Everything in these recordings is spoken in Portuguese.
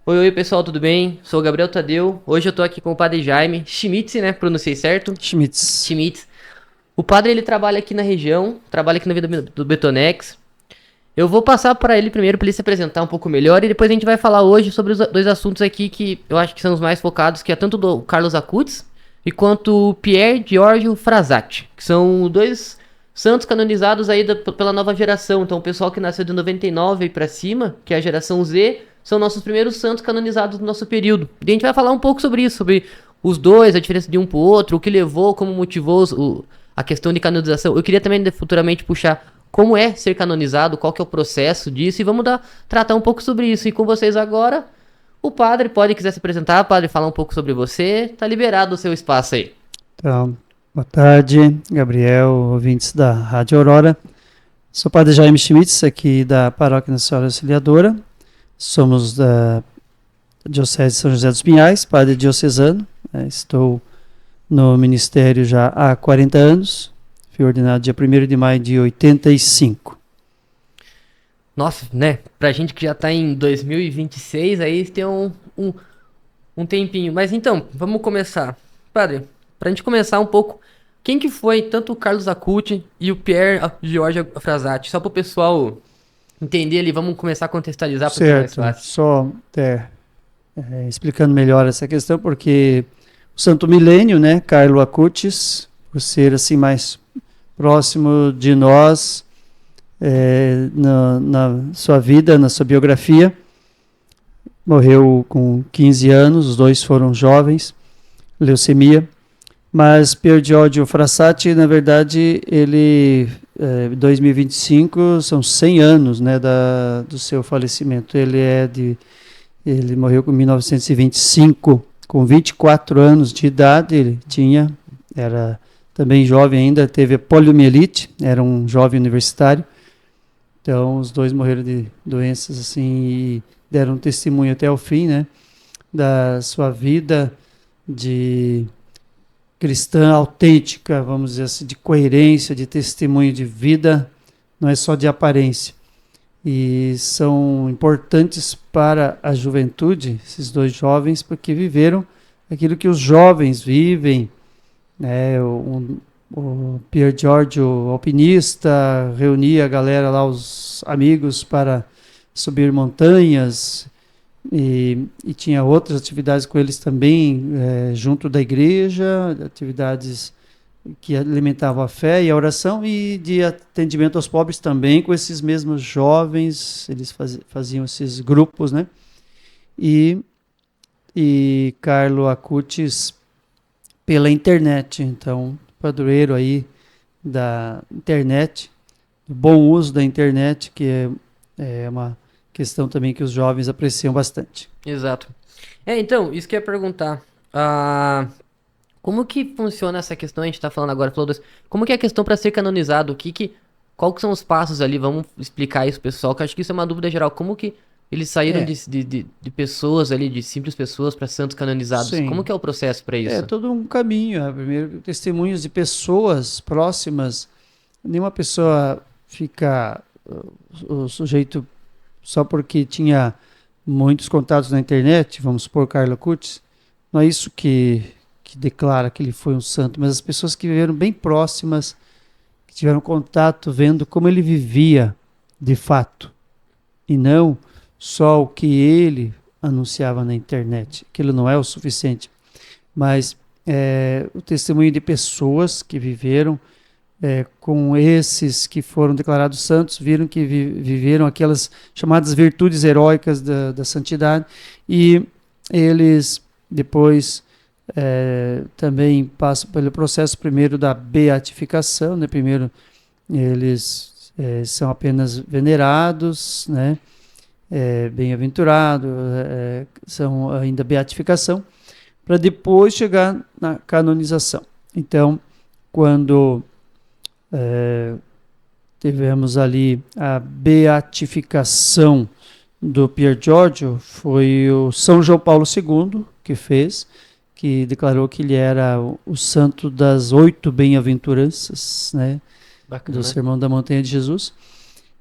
Oi, oi pessoal, tudo bem? Sou o Gabriel Tadeu. Hoje eu tô aqui com o padre Jaime Schmitz, né? Pronunciei certo? Schmitz. Schmitz. O padre ele trabalha aqui na região, trabalha aqui na vida do Betonex. Eu vou passar para ele primeiro para ele se apresentar um pouco melhor e depois a gente vai falar hoje sobre os dois assuntos aqui que eu acho que são os mais focados, que é tanto do Carlos Acutis e quanto o Pier Giorgio Frassati, que são dois santos canonizados aí pela nova geração. Então o pessoal que nasceu de 99 e para cima, que é a geração Z, são nossos primeiros santos canonizados do nosso período. E a gente vai falar um pouco sobre isso, sobre os dois, a diferença de um pro outro, o que levou, como motivou a questão de canonização. Eu queria também futuramente puxar como é ser canonizado, qual que é o processo disso, e vamos tratar um pouco sobre isso. E com vocês agora, o padre pode quiser se apresentar, padre, falar um pouco sobre você, tá liberado o seu espaço aí. Então, boa tarde, Gabriel, ouvintes da Rádio Aurora. Sou o padre Jaime Schmitz, aqui da Paróquia Nossa Senhora Auxiliadora. Somos da Diocese de São José dos Pinhais, padre diocesano. Estou no ministério já há 40 anos. Fui ordenado dia 1º de maio de 85. Nossa, né? Pra gente que já tá em 2026, aí tem um tempinho. Mas então, vamos começar. Padre, pra gente começar um pouco, quem que foi tanto o Carlos Acuti e o Pier Giorgio Frassati? Só pro pessoal entender ali, vamos começar a contextualizar para ficar mais Certo, fácil. só explicando melhor essa questão, porque o Santo Milênio, né, Carlo Acutis, por ser assim mais próximo de nós, na sua vida, na sua biografia, morreu com 15 anos, os dois foram jovens, leucemia, mas Pier Giorgio Frassati, na verdade, ele, 2025, são 100 anos, né, do seu falecimento. Ele morreu em 1925, com 24 anos de idade, era também jovem ainda, teve poliomielite, era um jovem universitário. Então, os dois morreram de doenças assim e deram testemunho até o fim, né, da sua vida de cristã autêntica, vamos dizer assim, de coerência, de testemunho de vida, não é só de aparência. E são importantes para a juventude, esses dois jovens, porque viveram aquilo que os jovens vivem, né? O Pier Giorgio, alpinista, reunia a galera lá, os amigos, para subir montanhas, e tinha outras atividades com eles também, junto da igreja, atividades que alimentavam a fé e a oração, e de atendimento aos pobres também, com esses mesmos jovens, eles faziam esses grupos, né? E, e Carlo Acutis pela internet, então, padroeiro aí da internet, do bom uso da internet, que é uma questão também que os jovens apreciam bastante. Exato. Então, isso que eu ia perguntar. Ah, como que funciona essa questão? A gente tá falando agora, falou como que é a questão para ser canonizado? Qual que são os passos ali? Vamos explicar isso, pessoal, que eu acho que isso é uma dúvida geral. Como que eles saíram É, de pessoas ali, de simples pessoas para santos canonizados? Como sim. que é o processo para É isso? todo um caminho. Primeiro, testemunhos de pessoas próximas. Nenhuma pessoa fica o sujeito só porque tinha muitos contatos na internet, vamos supor, Carlo Acutis, não é isso que declara que ele foi um santo, mas as pessoas que viveram bem próximas, que tiveram contato vendo como ele vivia de fato, e não só o que ele anunciava na internet. Aquilo não é o suficiente, mas o testemunho de pessoas que viveram com esses que foram declarados santos, viram que viveram aquelas chamadas virtudes heróicas da santidade, e eles depois também passam pelo processo primeiro da beatificação, né? Primeiro eles são apenas venerados, né? Bem-aventurados, são ainda beatificação, para depois chegar na canonização. Então, quando tivemos ali a beatificação do Pier Giorgio, foi o São João Paulo II que fez, que declarou que ele era o santo das 8 bem-aventuranças, né, do Bacana. Sermão da Montanha de Jesus.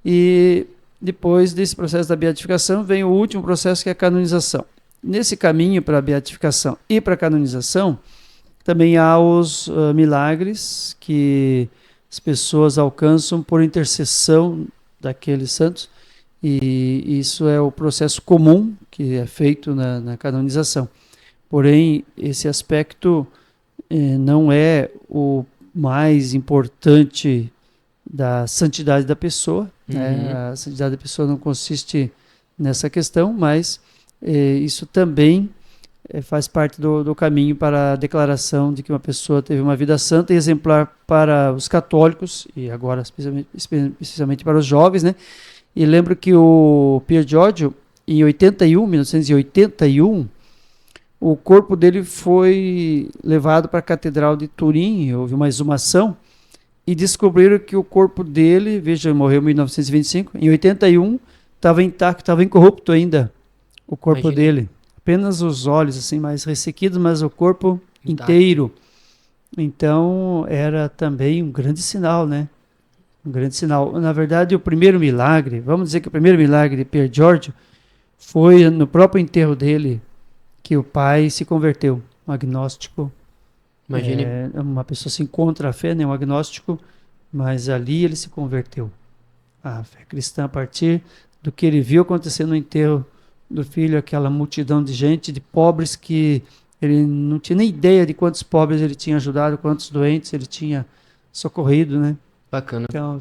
E depois desse processo da beatificação, vem o último processo, que é a canonização. Nesse caminho para a beatificação e para a canonização, também há os milagres que as pessoas alcançam por intercessão daqueles santos, e isso é o processo comum que é feito na canonização. Porém, esse aspecto não é o mais importante da santidade da pessoa, né? A santidade da pessoa não consiste nessa questão, mas isso também faz parte do caminho para a declaração de que uma pessoa teve uma vida santa e exemplar para os católicos, e agora especialmente para os jovens, né? E lembro que o Pier Giorgio, em 1981, o corpo dele foi levado para a Catedral de Turim, houve uma exumação, e descobriram que o corpo dele, veja, ele morreu em 1925, em 81, estava intacto, estava incorrupto ainda, o corpo dele. Apenas os olhos assim mais ressequidos, mas o corpo inteiro. Então, era também um grande sinal, né? Um grande sinal. Na verdade, o primeiro milagre, vamos dizer que o primeiro milagre de Pier Giorgio foi no próprio enterro dele, que o pai se converteu, um agnóstico. Imagine. Uma pessoa se encontra a fé, né? Um agnóstico, mas ali ele se converteu à fé cristã a partir do que ele viu acontecer no enterro do filho, aquela multidão de gente, de pobres, que ele não tinha nem ideia de quantos pobres ele tinha ajudado, quantos doentes ele tinha socorrido, né? Bacana. Então,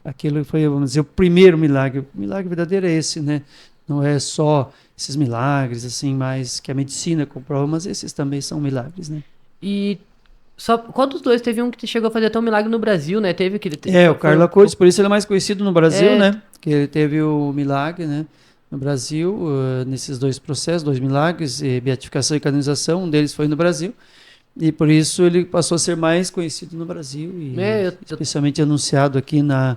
aquilo foi, vamos dizer, o primeiro milagre. O milagre verdadeiro é esse, né? Não é só esses milagres, assim, mais que a medicina comprova, mas esses também são milagres, né? E qual dos dois? Teve um que chegou a fazer até um milagre no Brasil, né? Teve que o Carlo Acutis, por isso ele é mais conhecido no Brasil, né? Que ele teve o milagre, né? No Brasil, nesses dois processos, 2 milagres, beatificação e canonização, um deles foi no Brasil. E por isso ele passou a ser mais conhecido no Brasil, e especialmente anunciado aqui na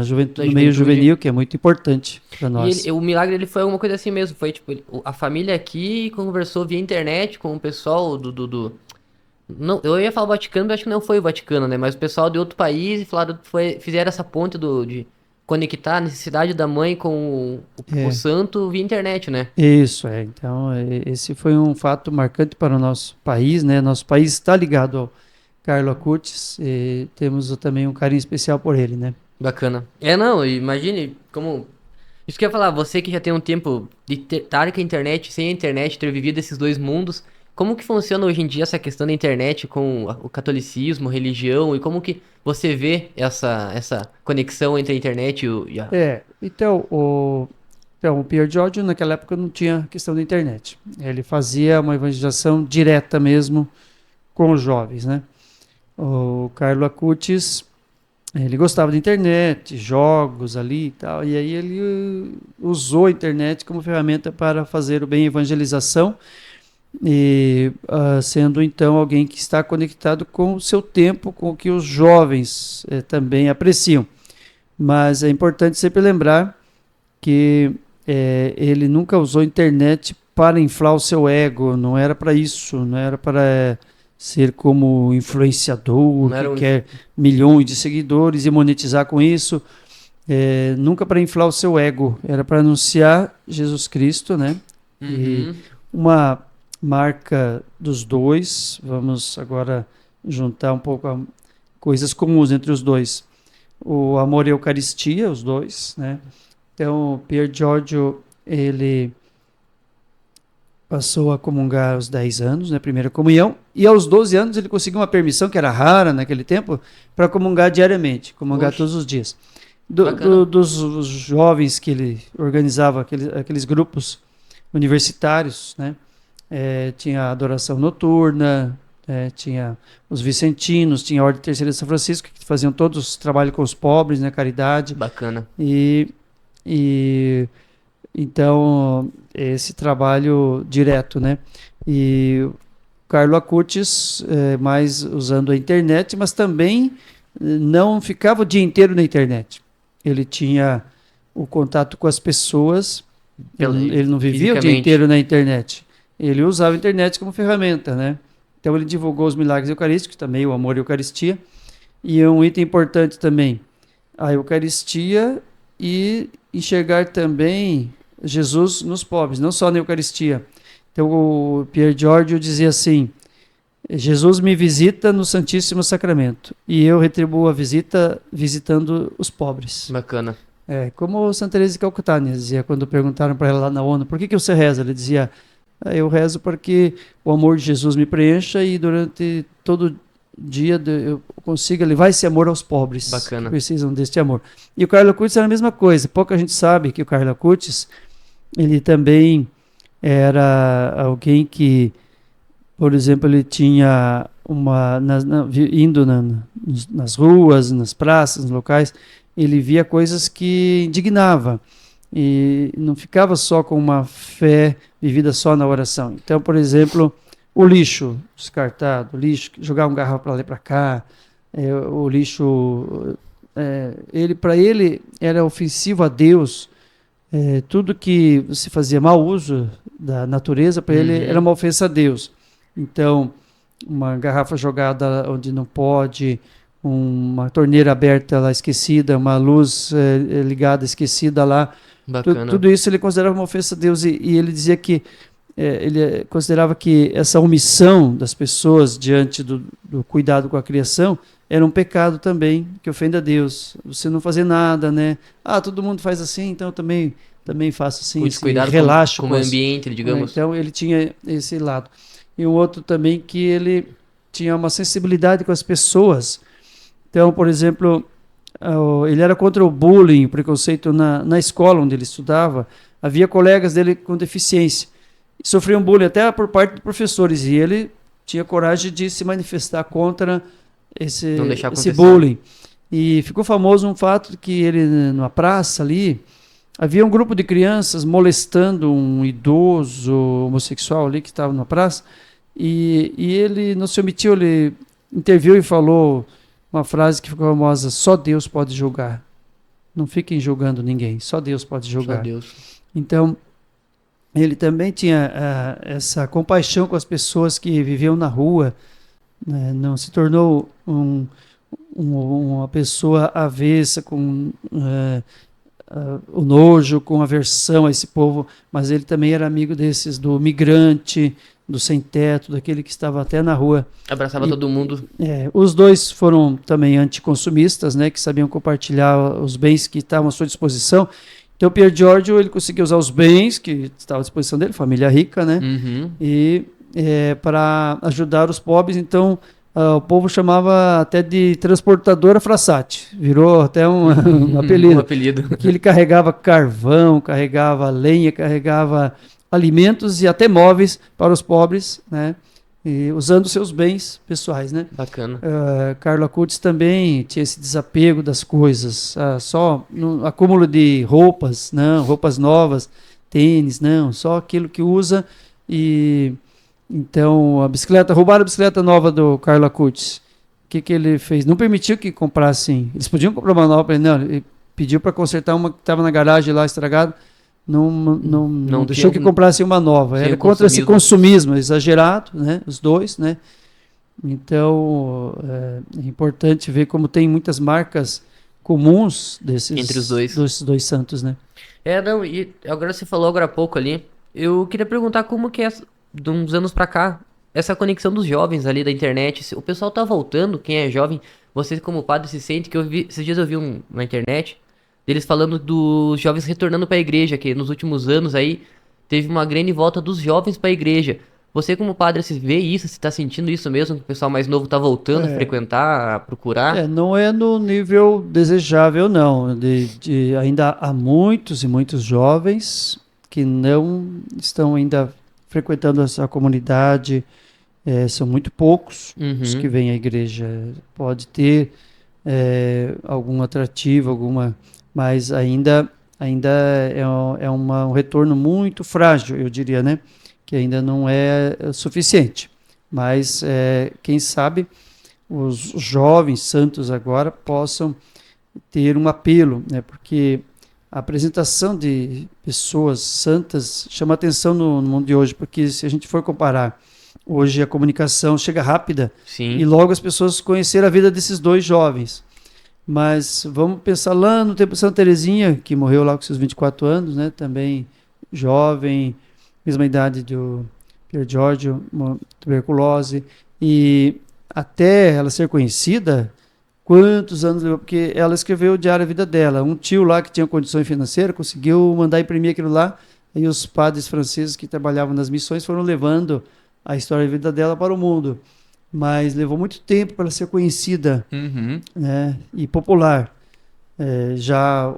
juventude, no meio juvenil, que é muito importante para nós. E o milagre ele foi alguma coisa assim mesmo, foi tipo, a família aqui conversou via internet com o pessoal não, eu ia falar o Vaticano, mas acho que não foi o Vaticano, né? Mas o pessoal de outro país e fizeram essa ponte de conectar a necessidade da mãe com o santo via internet, né? Isso, então esse foi um fato marcante para o nosso país, né? Nosso país está ligado ao Carlo Acutis, e temos também um carinho especial por ele, né? Bacana. Não, imagine como... Isso que eu ia falar, você que já tem um tempo de estar com a internet, sem a internet, ter vivido esses dois mundos, como que funciona hoje em dia essa questão da internet com o catolicismo, religião, e como que você vê essa conexão entre a internet e a... Então, o Pier Giorgio naquela época não tinha questão da internet. Ele fazia uma evangelização direta mesmo com os jovens, né? O Carlo Acutis, ele gostava da internet, jogos ali e tal, e aí ele usou a internet como ferramenta para fazer o bem evangelização, e sendo então alguém que está conectado com o seu tempo, com o que os jovens também apreciam. Mas é importante sempre lembrar que ele nunca usou a internet para inflar o seu ego, não era para isso, não era para ser como influenciador, que quer milhões de seguidores e monetizar com isso, nunca para inflar o seu ego, era para anunciar Jesus Cristo, né? E uma marca dos dois, vamos agora juntar um pouco coisas comuns entre os dois, o amor e a Eucaristia, os dois, né? Então, Pier Giorgio, ele passou a comungar aos 10 anos, né, primeira comunhão, e aos 12 anos ele conseguiu uma permissão, que era rara naquele tempo, para comungar diariamente, comungar todos os dias. Dos jovens que ele organizava, aqueles grupos universitários, né, tinha a adoração noturna, tinha os vicentinos, tinha a Ordem Terceira de São Francisco, que faziam todos trabalho com os pobres, né, caridade. Bacana. Então, esse trabalho direto, né? E o Carlo Acutis, mais usando a internet, mas também não ficava o dia inteiro na internet. Ele tinha o contato com as pessoas, ele não vivia o dia inteiro na internet. Ele usava a internet como ferramenta, né? Então, ele divulgou os milagres eucarísticos, também o amor e a Eucaristia. E um item importante também, a Eucaristia e enxergar também Jesus nos pobres, não só na Eucaristia. Então o Pier Giorgio dizia assim: Jesus me visita no Santíssimo Sacramento e eu retribuo a visita visitando os pobres. Bacana. Como Santa Teresa de Calcutá, né, dizia, quando perguntaram para ela lá na ONU, por que você reza? Ele dizia: eu rezo porque o amor de Jesus me preencha e durante todo dia eu consiga levar esse amor aos pobres. Bacana. Que precisam deste amor. E o Carlo Acutis era a mesma coisa. Pouca gente sabe que o Carlo Acutis, ele também era alguém que, por exemplo, ele tinha indo nas ruas, nas praças, nos locais, ele via coisas que indignava e não ficava só com uma fé vivida só na oração. Então, por exemplo, o lixo descartado, o lixo, jogar um garrafa para lá e para cá, o lixo, para ele era ofensivo a Deus. Tudo que você fazia mau uso da natureza, para ele era uma ofensa a Deus. Então, uma garrafa jogada onde não pode, uma torneira aberta lá esquecida, uma luz ligada esquecida lá, tudo isso ele considerava uma ofensa a Deus, e ele dizia que ele considerava que essa omissão das pessoas diante do cuidado com a criação era um pecado também, que ofende a Deus. Você não fazer nada, né? Todo mundo faz assim, então eu também faço assim. Cuidado relaxo com o ambiente, digamos. Então ele tinha esse lado. E o outro também, que ele tinha uma sensibilidade com as pessoas. Então, por exemplo, ele era contra o bullying, o preconceito na escola onde ele estudava. Havia colegas dele com deficiência. Sofriam bullying até por parte de professores, e ele tinha coragem de se manifestar contra esse bullying. E ficou famoso um fato que ele, numa praça ali, havia um grupo de crianças molestando um idoso homossexual ali que estava na praça, e ele não se omitiu, ele interviu e falou uma frase que ficou famosa: só Deus pode julgar. Não fiquem julgando ninguém, só Deus pode julgar. Só Deus. Então, ele também tinha essa compaixão com as pessoas que viviam na rua, né? Não se tornou uma pessoa avessa com o nojo, com aversão a esse povo, mas ele também era amigo desses, do migrante, do sem-teto, daquele que estava até na rua. Abraçava todo mundo. Os dois foram também anticonsumistas, né, que sabiam compartilhar os bens que estavam à sua disposição. Então, o Pier Giorgio, ele conseguiu usar os bens que estavam à disposição dele, família rica, né? E para ajudar os pobres. Então, o povo chamava até de transportadora Frassati. Virou até um apelido. Um apelido. Porque ele carregava carvão, carregava lenha, carregava alimentos e até móveis para os pobres, né? E usando seus bens pessoais, né? Bacana. Carlo Acutis também tinha esse desapego das coisas, só no acúmulo de roupas, não, roupas novas, tênis, não, só aquilo que usa. E então roubaram a bicicleta nova do Carlo Acutis. O que ele fez? Não permitiu que comprassem. Eles podiam comprar uma nova para ele, não. Ele pediu para consertar uma que estava na garagem lá estragada. Não deixou que comprassem uma nova. Era contra esse consumismo exagerado, né? Os dois, né? Então, é importante ver como tem muitas marcas comuns entre os dois. Desses dois santos, né? E agora você falou agora há pouco ali, eu queria perguntar como que é, de uns anos pra cá, essa conexão dos jovens ali da internet. O pessoal tá voltando, quem é jovem, você como padre se sente, esses dias eu vi na internet, deles falando dos jovens retornando para a igreja, que nos últimos anos aí teve uma grande volta dos jovens para a igreja. Você como padre, se vê isso, se está sentindo isso mesmo, que o pessoal mais novo está voltando a frequentar, a procurar? Não é no nível desejável, não. Ainda há muitos e muitos jovens que não estão ainda frequentando essa comunidade. São muito poucos os que vêm à igreja. Pode ter algum atrativo, mas ainda é um retorno muito frágil, eu diria, né? Que ainda não é suficiente. Mas, quem sabe, os jovens santos agora possam ter um apelo, né? Porque a apresentação de pessoas santas chama atenção no mundo de hoje, porque se a gente for comparar, hoje a comunicação chega rápida. Sim. E logo as pessoas conheceram a vida desses dois jovens. Mas vamos pensar lá no tempo de Santa Teresinha, que morreu lá com seus 24 anos, né? Também jovem, mesma idade do Pier Giorgio, tuberculose. E até ela ser conhecida, quantos anos levou? Porque ela escreveu o diário da vida dela. Um tio lá que tinha condições financeiras conseguiu mandar imprimir aquilo lá. E os padres franceses que trabalhavam nas missões foram levando a história da vida dela para o mundo. Mas levou muito tempo para ela ser conhecida, Uhum. né, e popular. Já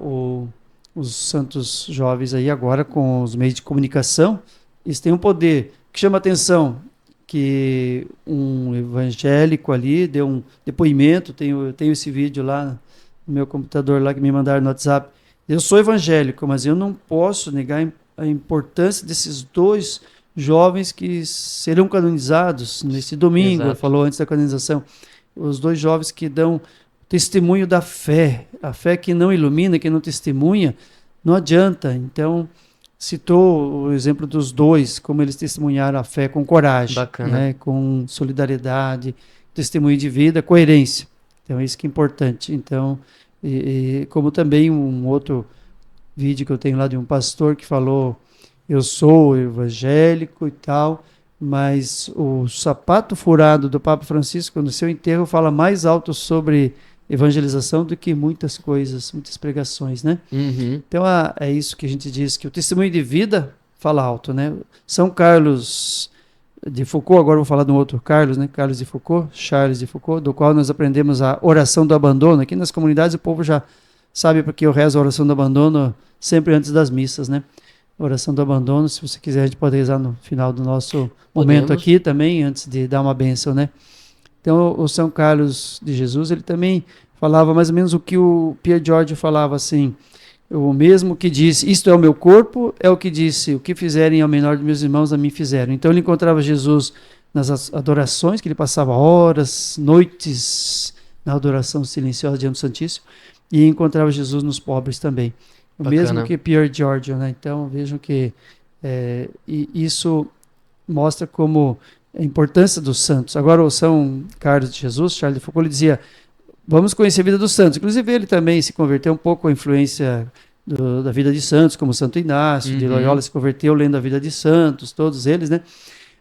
os santos jovens aí agora com os meios de comunicação, eles têm um poder que chama atenção, que um evangélico ali deu um depoimento, tenho esse vídeo lá no meu computador lá que me mandaram no WhatsApp. Eu sou evangélico, mas eu não posso negar a importância desses dois jovens que serão canonizados nesse domingo. Exato. Falou antes da canonização. Os dois jovens que dão testemunho da fé, a fé que não ilumina, que não testemunha, não adianta. Então, citou o exemplo dos dois, como eles testemunharam a fé com coragem, Bacana. né, com solidariedade, testemunho de vida, coerência. Então, isso que é importante. Então, como também um outro vídeo que eu tenho lá de um pastor que falou, eu sou evangélico e tal, mas o sapato furado do Papa Francisco no seu enterro fala mais alto sobre evangelização do que muitas coisas, muitas pregações, né? Uhum. Então é isso que a gente diz, que o testemunho de vida fala alto, né? São Carlos de Foucault, agora vou falar de um outro Carlos, né? Carlos de Foucault, Charles de Foucault, do qual nós aprendemos a oração do abandono. Aqui nas comunidades o povo já sabe porque eu rezo a oração do abandono sempre antes das missas, né? Oração do abandono, se você quiser a gente pode rezar no final do nosso momento aqui também, antes de dar uma bênção, né? Então o São Carlos de Jesus, ele também falava mais ou menos o que o Pier Giorgio falava assim, o mesmo que disse, isto é o meu corpo, é o que disse, o que fizerem ao menor dos meus irmãos, a mim fizeram. Então ele encontrava Jesus nas adorações, que ele passava horas, noites na adoração silenciosa diante do Santíssimo, e encontrava Jesus nos pobres também. O Bacana. mesmo que Pier Giorgio, né? Então vejam que isso mostra como a importância dos santos. Agora o São Carlos de Jesus, Charles de Foucault, ele dizia, vamos conhecer a vida dos santos. Inclusive ele também se converteu um pouco à influência da vida de santos, como Santo Inácio, de Loyola se converteu lendo a vida de santos, todos eles, né?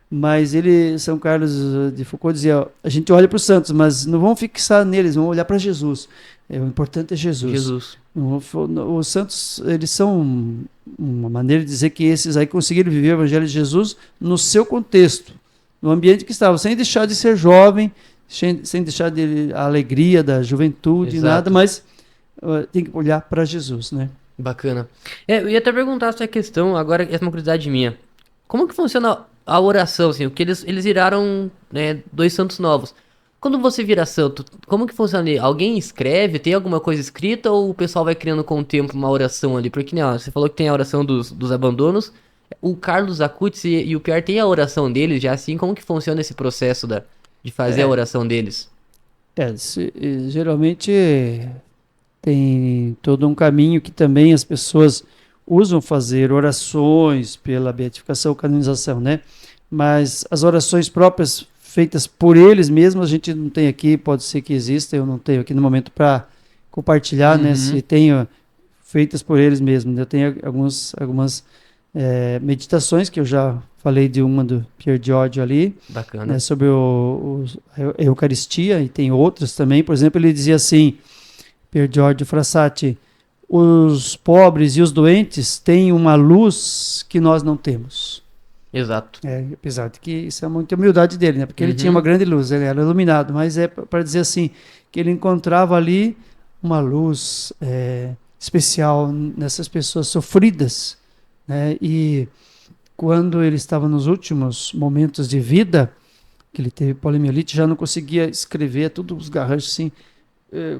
Mas São Carlos de Foucault dizia, a gente olha para os santos, mas não vamos fixar neles, vamos olhar para Jesus. O importante é Jesus. Os santos, eles são uma maneira de dizer que esses aí conseguiram viver o Evangelho de Jesus no seu contexto, no ambiente que estavam, sem deixar de ser jovem, sem deixar a alegria da juventude, Exato. nada, mas tem que olhar para Jesus, né? Bacana. Eu ia até perguntar essa questão, agora essa é uma curiosidade minha. Como que funciona a oração, assim, o que eles viraram, né, dois santos novos. Quando você vira santo, como que funciona ali? Alguém escreve, tem alguma coisa escrita ou o pessoal vai criando com o tempo uma oração ali? Porque, né, você falou que tem a oração dos abandonos, o Carlos Acutis e o Pierre tem a oração deles já assim, como que funciona esse processo de fazer a oração deles? Geralmente tem todo um caminho que também as pessoas usam fazer orações pela beatificação, canonização, né? Mas as orações próprias feitas por eles mesmos, a gente não tem aqui, pode ser que exista, eu não tenho aqui no momento para compartilhar, né? Se tenho feitas por eles mesmos. Eu tenho algumas meditações, que eu já falei de uma do Pier Giorgio ali, Bacana. sobre a Eucaristia, e tem outras também. Por exemplo, ele dizia assim, Pier Giorgio Frassati, os pobres e os doentes têm uma luz que nós não temos. Exato. Apesar de que isso é muita humildade dele, né? Porque ele tinha uma grande luz, ele era iluminado, mas é para dizer assim, que ele encontrava ali uma luz especial nessas pessoas sofridas, né? E quando ele estava nos últimos momentos de vida, que ele teve poliomielite, já não conseguia escrever, tudo os garranchos assim,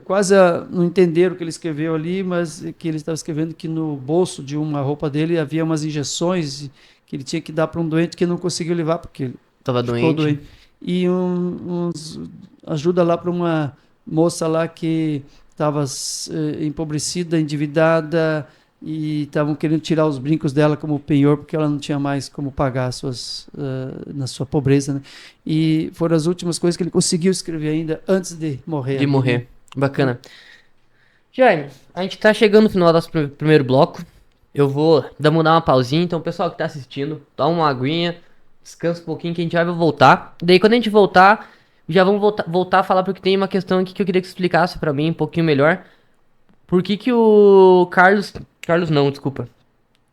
quase não entenderam o que ele escreveu ali, mas que ele estava escrevendo que no bolso de uma roupa dele havia umas injeções que ele tinha que dar para um doente que não conseguiu levar, porque ele estava doente. E ajuda lá para uma moça lá que estava empobrecida, endividada, e estavam querendo tirar os brincos dela como penhor, porque ela não tinha mais como pagar na sua pobreza, né? E foram as últimas coisas que ele conseguiu escrever ainda antes de morrer. De morrer. Bacana. Jaime, a gente tá chegando no final do nosso primeiro bloco. Eu vou dar uma pausinha, então o pessoal que tá assistindo, toma uma aguinha, descansa um pouquinho que a gente vai voltar. Daí quando a gente voltar, já vamos voltar a falar porque tem uma questão aqui que eu queria que você explicasse pra mim um pouquinho melhor. Por que que o Carlos não, desculpa.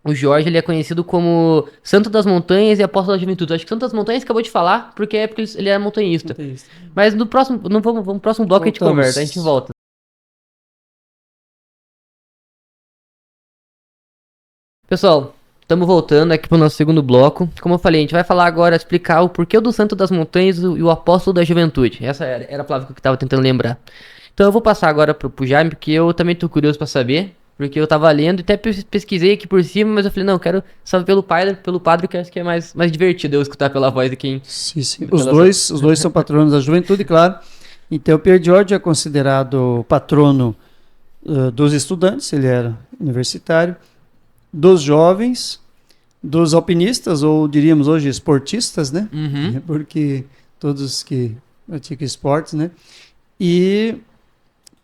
O Jorge, ele é conhecido como Santo das Montanhas e Apóstolo da Juventude. Acho que Santo das Montanhas acabou de falar, porque é porque ele é montanhista. Mas no próximo, não vamos, no próximo bloco a gente conversa, a gente volta. Pessoal, estamos voltando aqui pro nosso segundo bloco. Como eu falei, a gente vai falar agora, explicar o porquê do Santo das Montanhas e o Apóstolo da Juventude. Essa era a palavra que eu tava tentando lembrar. Então eu vou passar agora pro Jaime, porque eu também tô curioso pra saber. Porque eu tava lendo e até pesquisei aqui por cima, mas eu falei, não, eu quero saber pelo padre, que eu acho que é mais divertido eu escutar pela voz de quem... Sim, sim. Os dois são patronos da juventude, claro. Então, Pier Giorgio é considerado patrono dos estudantes, ele era universitário, dos jovens, dos alpinistas, ou diríamos hoje esportistas, né? Uhum. Porque todos que praticam esportes, né? E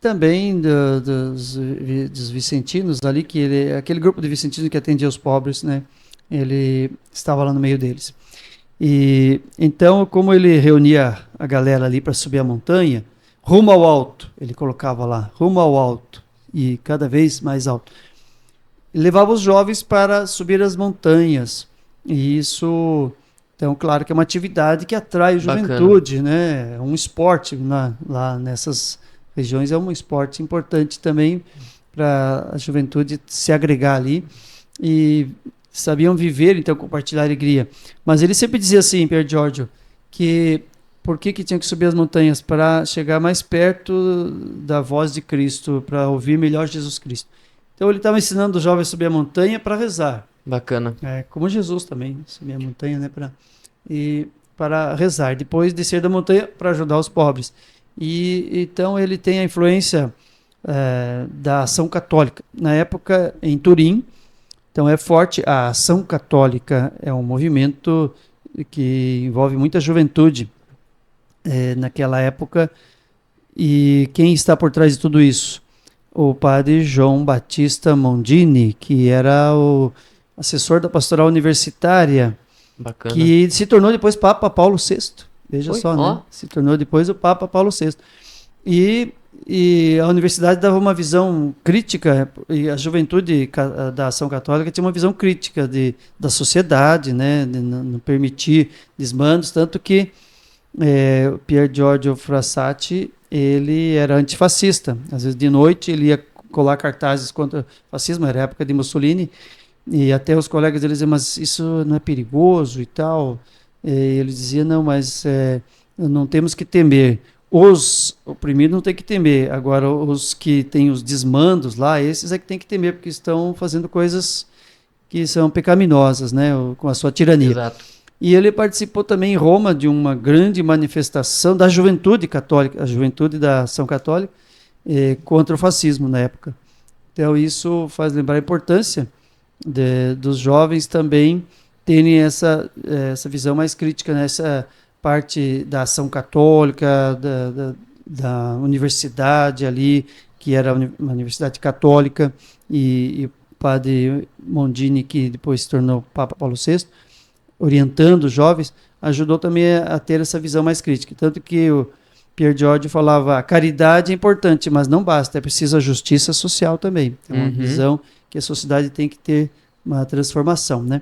também dos vicentinos ali, que ele, aquele grupo de vicentinos que atendia os pobres, né? Ele estava lá no meio deles. E então, como ele reunia a galera ali para subir a montanha, rumo ao alto, ele colocava lá, rumo ao alto, e cada vez mais alto. E levava os jovens para subir as montanhas. E isso, então, claro que é uma atividade que atrai a juventude, né? É um esporte lá nessas regiões, é um esporte importante também para a juventude se agregar ali e sabiam viver, então compartilhar a alegria. Mas ele sempre dizia assim, Pier Giorgio, que por que tinha que subir as montanhas? Para chegar mais perto da voz de Cristo, para ouvir melhor Jesus Cristo. Então ele estava ensinando os jovens a subir a montanha para rezar. Bacana. Como Jesus também, subir a montanha, né, para rezar. Depois descer da montanha para ajudar os pobres. E então ele tem a influência da ação católica. Na época, em Turim, então é forte, a ação católica é um movimento que envolve muita juventude naquela época. E quem está por trás de tudo isso? O padre João Batista Mondini, que era o assessor da pastoral universitária, Bacana. Que se tornou depois Papa Paulo VI. Veja só, ó. né? Se tornou depois o Papa Paulo VI. E a universidade dava uma visão crítica, e a juventude da ação católica tinha uma visão crítica da sociedade, né? De não permitir desmandos, tanto que o Pier Giorgio Frassati, ele era antifascista. Às vezes de noite ele ia colar cartazes contra o fascismo, era a época de Mussolini, e até os colegas dele diziam, mas isso não é perigoso e tal. Ele dizia, não, mas não temos que temer. Os oprimidos não tem que temer. Agora, os que têm os desmandos lá, esses é que tem que temer, porque estão fazendo coisas que são pecaminosas, né, com a sua tirania. Exato. E ele participou também em Roma de uma grande manifestação da juventude católica, a juventude da ação católica, contra o fascismo na época. Então, isso faz lembrar a importância dos jovens também terem essa visão mais crítica nessa parte da ação católica, da universidade ali, que era uma universidade católica, e o padre Mondini, que depois se tornou Papa Paulo VI, orientando os jovens, ajudou também a ter essa visão mais crítica. Tanto que o Pier Giorgio falava, a caridade é importante, mas não basta, é preciso a justiça social também. É uma visão que a sociedade tem que ter uma transformação, né?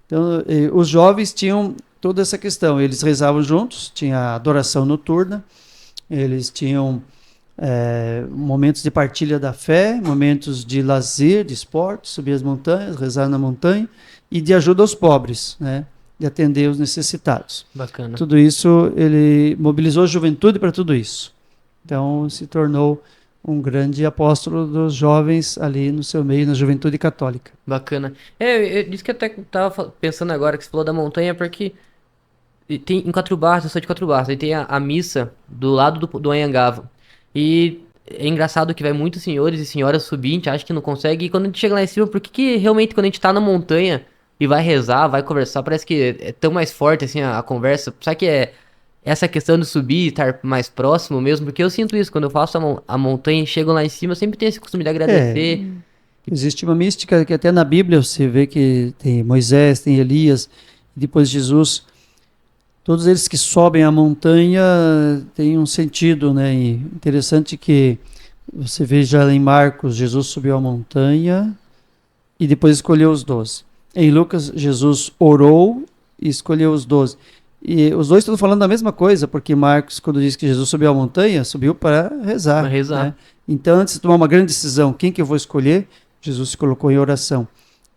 Então, os jovens tinham toda essa questão, eles rezavam juntos, tinha a adoração noturna, eles tinham momentos de partilha da fé, momentos de lazer, de esporte, subir as montanhas, rezar na montanha, e de ajuda aos pobres, né? De atender os necessitados. Bacana. Tudo isso, ele mobilizou a juventude para tudo isso. Então, se tornou um grande apóstolo dos jovens ali no seu meio, na juventude católica. Bacana. Eu disse que até tava pensando agora que você falou da montanha, porque tem em Quatro Barras, eu sou de Quatro Barras, aí tem a missa do lado do Anhangava. E é engraçado que vai muitos senhores e senhoras subir, a gente acha que não consegue, e quando a gente chega lá em cima, por que realmente quando a gente tá na montanha e vai rezar, vai conversar, parece que é tão mais forte assim a conversa, sabe que é essa questão de subir e estar mais próximo mesmo, porque eu sinto isso, quando eu faço a montanha e chego lá em cima, eu sempre tenho esse costume de agradecer. Existe uma mística que até na Bíblia você vê que tem Moisés, tem Elias, depois Jesus. Todos eles que sobem a montanha têm um sentido, né? E interessante que você veja em Marcos, Jesus subiu a montanha e depois escolheu os 12. Em Lucas, Jesus orou e escolheu os 12. E os dois estão falando a mesma coisa, porque Marcos, quando diz que Jesus subiu a montanha, subiu para rezar. Para rezar. Né? Então, antes de tomar uma grande decisão, quem que eu vou escolher? Jesus se colocou em oração.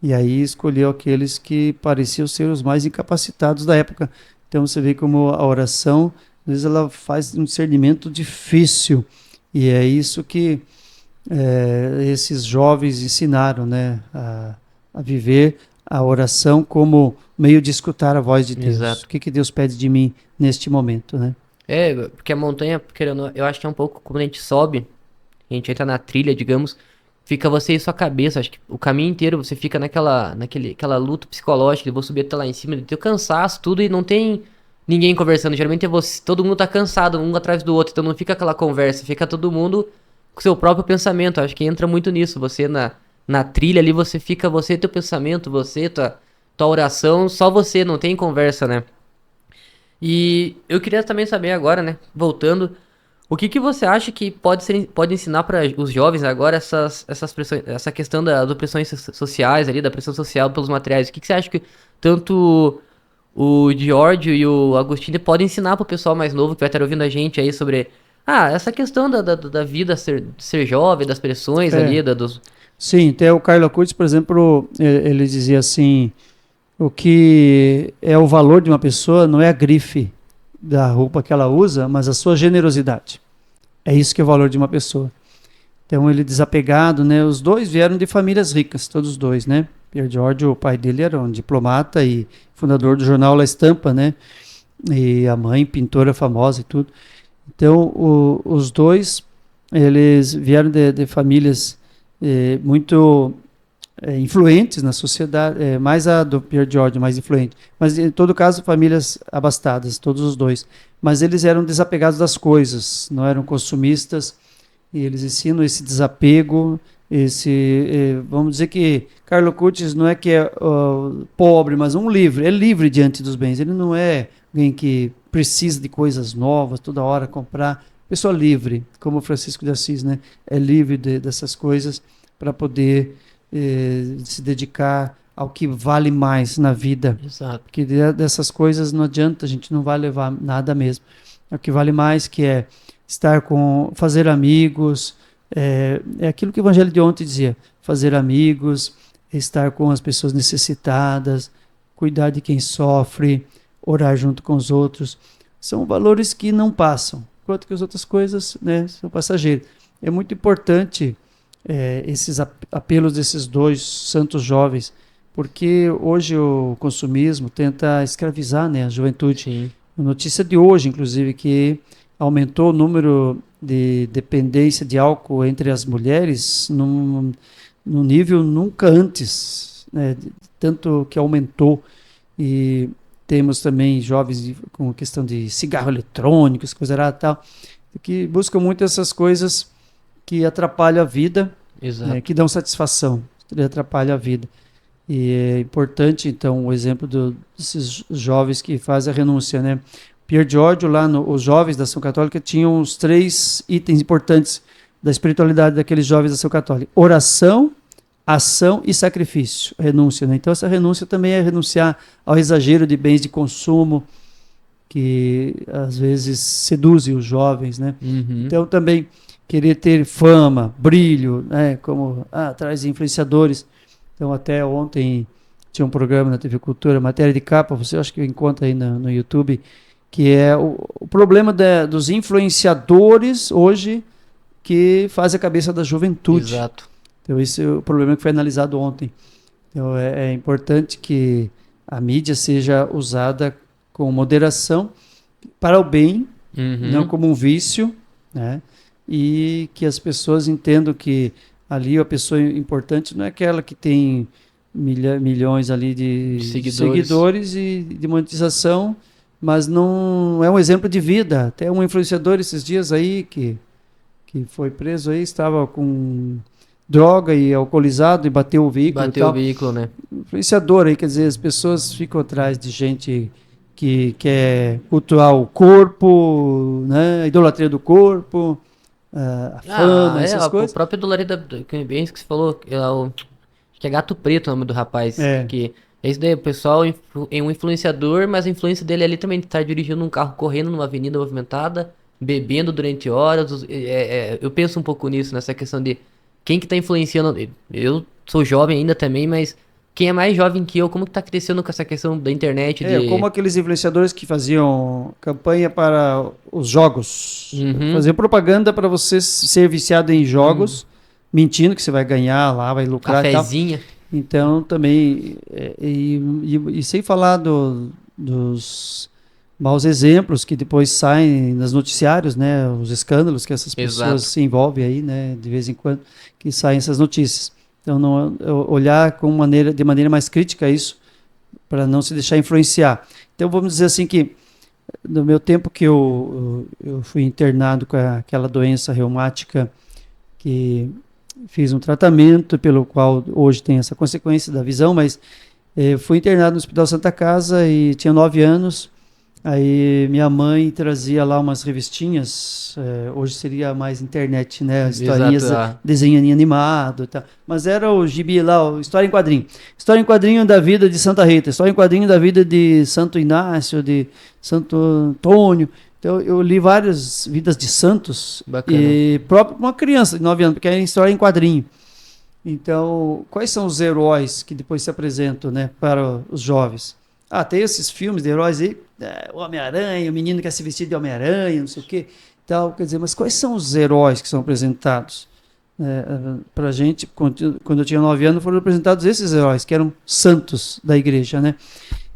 E aí escolheu aqueles que pareciam ser os mais incapacitados da época. Então você vê como a oração, às vezes ela faz um discernimento difícil. E é isso que esses jovens ensinaram, né? A viver a oração como meio de escutar a voz de Deus. Exato. O que Deus pede de mim neste momento, né? Porque a montanha, querendo, eu acho que é um pouco como a gente sobe, a gente entra na trilha, digamos, fica você e sua cabeça, acho que o caminho inteiro você fica aquela luta psicológica, eu vou subir até lá em cima, de ter cansaço, tudo, e não tem ninguém conversando, geralmente é você, todo mundo tá cansado, um atrás do outro, então não fica aquela conversa, fica todo mundo com seu próprio pensamento, acho que entra muito nisso, você na trilha ali, você fica, você, teu pensamento, você, tua oração, só você, não tem conversa, né? E eu queria também saber agora, né, voltando, o que você acha que pode ensinar para os jovens agora essas pressões, essa questão das pressões sociais ali, da pressão social pelos materiais? O que você acha que tanto o Giorgio e o Agostinho podem ensinar para o pessoal mais novo que vai estar ouvindo a gente aí sobre essa questão da vida ser jovem, das pressões ali, dos... Sim, até o Carlo Acutis, por exemplo, ele dizia assim, o que é o valor de uma pessoa não é a grife da roupa que ela usa, mas a sua generosidade. É isso que é o valor de uma pessoa. Então ele desapegado, né? Os dois vieram de famílias ricas, todos os dois, né? Pier Giorgio, o pai dele era um diplomata e fundador do jornal La Stampa, né? E a mãe, pintora famosa e tudo. Então os dois, eles vieram de famílias muito influentes na sociedade, mais a do Pier Giorgio, mais influente, mas em todo caso famílias abastadas, todos os dois, mas eles eram desapegados das coisas, não eram consumistas, e eles ensinam esse desapego, vamos dizer que Carlo Acutis não é que é pobre, mas é livre diante dos bens, ele não é alguém que precisa de coisas novas, toda hora comprar, pessoa livre, como Francisco de Assis, né? É livre dessas coisas para poder se dedicar ao que vale mais na vida. Exato. Porque dessas coisas não adianta, a gente não vai levar nada mesmo. É o que vale mais, que é fazer amigos, é aquilo que o Evangelho de ontem dizia, fazer amigos, estar com as pessoas necessitadas, cuidar de quem sofre, orar junto com os outros. São valores que não passam, enquanto que as outras coisas, né, são passageiras. É muito importante esses apelos desses dois santos jovens, porque hoje o consumismo tenta escravizar, né, a juventude. Sim. A notícia de hoje, inclusive, que aumentou o número de dependência de álcool entre as mulheres num nível nunca antes, né, tanto que aumentou. E temos também jovens com questão de cigarro eletrônico, coisa lá, tal, que buscam muito essas coisas que atrapalham a vida, que dão satisfação, que atrapalham a vida. E é importante, então, o exemplo desses jovens que fazem a renúncia, né? Pier Giorgio, lá os jovens da Ação Católica, tinham os 3 itens importantes da espiritualidade daqueles jovens da Ação Católica: oração, ação e sacrifício, renúncia, né? Então essa renúncia também é renunciar ao exagero de bens de consumo, que às vezes seduzem os jovens, né? Uhum. Então também querer ter fama, brilho, né? Como atrás de influenciadores. Então até ontem tinha um programa na TV Cultura, matéria de capa, você acha que encontra aí no YouTube, que é o problema dos influenciadores hoje que faz a cabeça da juventude. Exato. Então esse é o problema que foi analisado ontem. Então é importante que a mídia seja usada com moderação para o bem, não como um vício, né? E que as pessoas entendam que ali a pessoa importante não é aquela que tem milhões ali de seguidores e de monetização mas não é um exemplo de vida. Até um influenciador esses dias aí que foi preso aí, estava com droga e alcoolizado e bateu o veículo e Bateu o tal. veículo, né? Influenciador aí, quer dizer, as pessoas ficam atrás de gente que quer cultuar o corpo, né, a idolatria do corpo, a fama, essas O coisas. próprio Dolari bem isso que você falou, acho que é Gato Preto o nome do rapaz, É, que é isso daí, o pessoal é um influenciador, mas a influência dele ali também tá dirigindo um carro correndo numa avenida movimentada, bebendo durante horas, eu penso um pouco nisso, nessa questão de quem que tá influenciando, eu sou jovem ainda também, mas quem é mais jovem que eu, como que tá crescendo com essa questão da internet, como de... aqueles influenciadores que faziam campanha para os jogos, Uhum, faziam propaganda para você ser viciado em uhum, jogos, mentindo que você vai ganhar lá, vai lucrar e tal. cafezinha, Então, também, e sem falar dos maus exemplos que depois saem nos noticiários, né, os escândalos que essas pessoas exato. se envolvem aí, né, de vez em quando, que saem essas notícias. Então, não, olhar de maneira mais crítica isso, para não se deixar influenciar. Então, vamos dizer assim que, no meu tempo que eu fui internado com aquela doença reumática que fiz um tratamento pelo qual hoje tem essa consequência da visão, mas fui internado no Hospital Santa Casa e tinha 9 anos. Aí minha mãe trazia lá umas revistinhas, hoje seria mais internet, né? Exato, Historinhas, desenho animado, tá? Mas era o gibi lá, o História em Quadrinho. História em Quadrinho da vida de Santa Rita, História em Quadrinho da vida de Santo Inácio, de Santo Antônio. Então eu li várias vidas de santos, bacana. e próprio para uma criança de 9 anos, porque era história em quadrinho. Então, quais são os heróis que depois se apresentam, né, para os jovens? Ah, tem esses filmes de heróis aí, o Homem-Aranha, o menino que quer se vestir de Homem-Aranha, não sei o quê, tal, quer dizer, mas quais são os heróis que são apresentados? Para a gente, quando eu tinha 9 anos, foram apresentados esses heróis, que eram santos da igreja, né?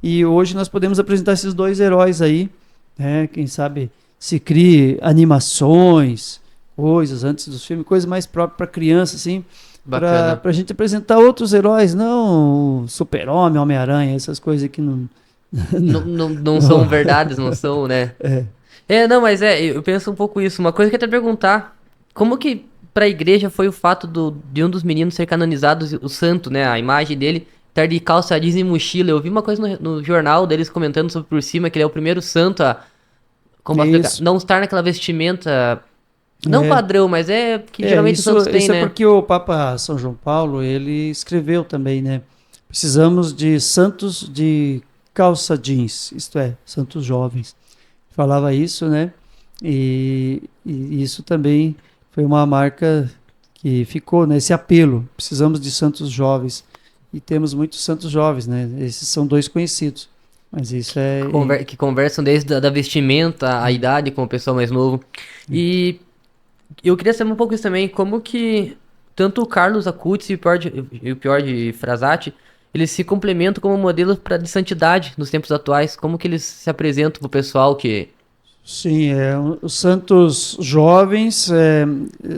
E hoje nós podemos apresentar esses dois heróis aí, né? Quem sabe se crie animações, coisas antes dos filmes, coisas mais próprias para criança, assim, para Bacana. a gente apresentar outros heróis, não Super-Homem, Homem-Aranha, essas coisas que não. Não, não, não, não não são verdades, não são, né? é. Não, mas eu penso um pouco isso. Uma coisa que eu ia te perguntar, como que pra igreja foi o fato de um dos meninos ser canonizado, o santo, né? A imagem dele estar de calça jeans e mochila. Eu vi uma coisa no jornal deles comentando sobre por cima que ele é o primeiro santo como posso explicar? Isso. Não estar naquela vestimenta, não É, padrão, mas é que geralmente os santos têm, isso é né? porque o Papa São João Paulo, ele escreveu também, né? Precisamos de santos de calça jeans, isto é, santos jovens. Falava isso, né? E isso também foi uma marca que ficou, né? Esse apelo. Precisamos de santos jovens. E temos muitos santos jovens, né? Esses são dois conhecidos. Mas isso Que conversam desde da vestimenta, a idade com o pessoal mais novo. E eu queria saber um pouco isso também, como que tanto o Carlos Acutis e o Pior de Frassati, eles se complementam como modelos de santidade nos tempos atuais, como que eles se apresentam pro pessoal que... sim, os santos jovens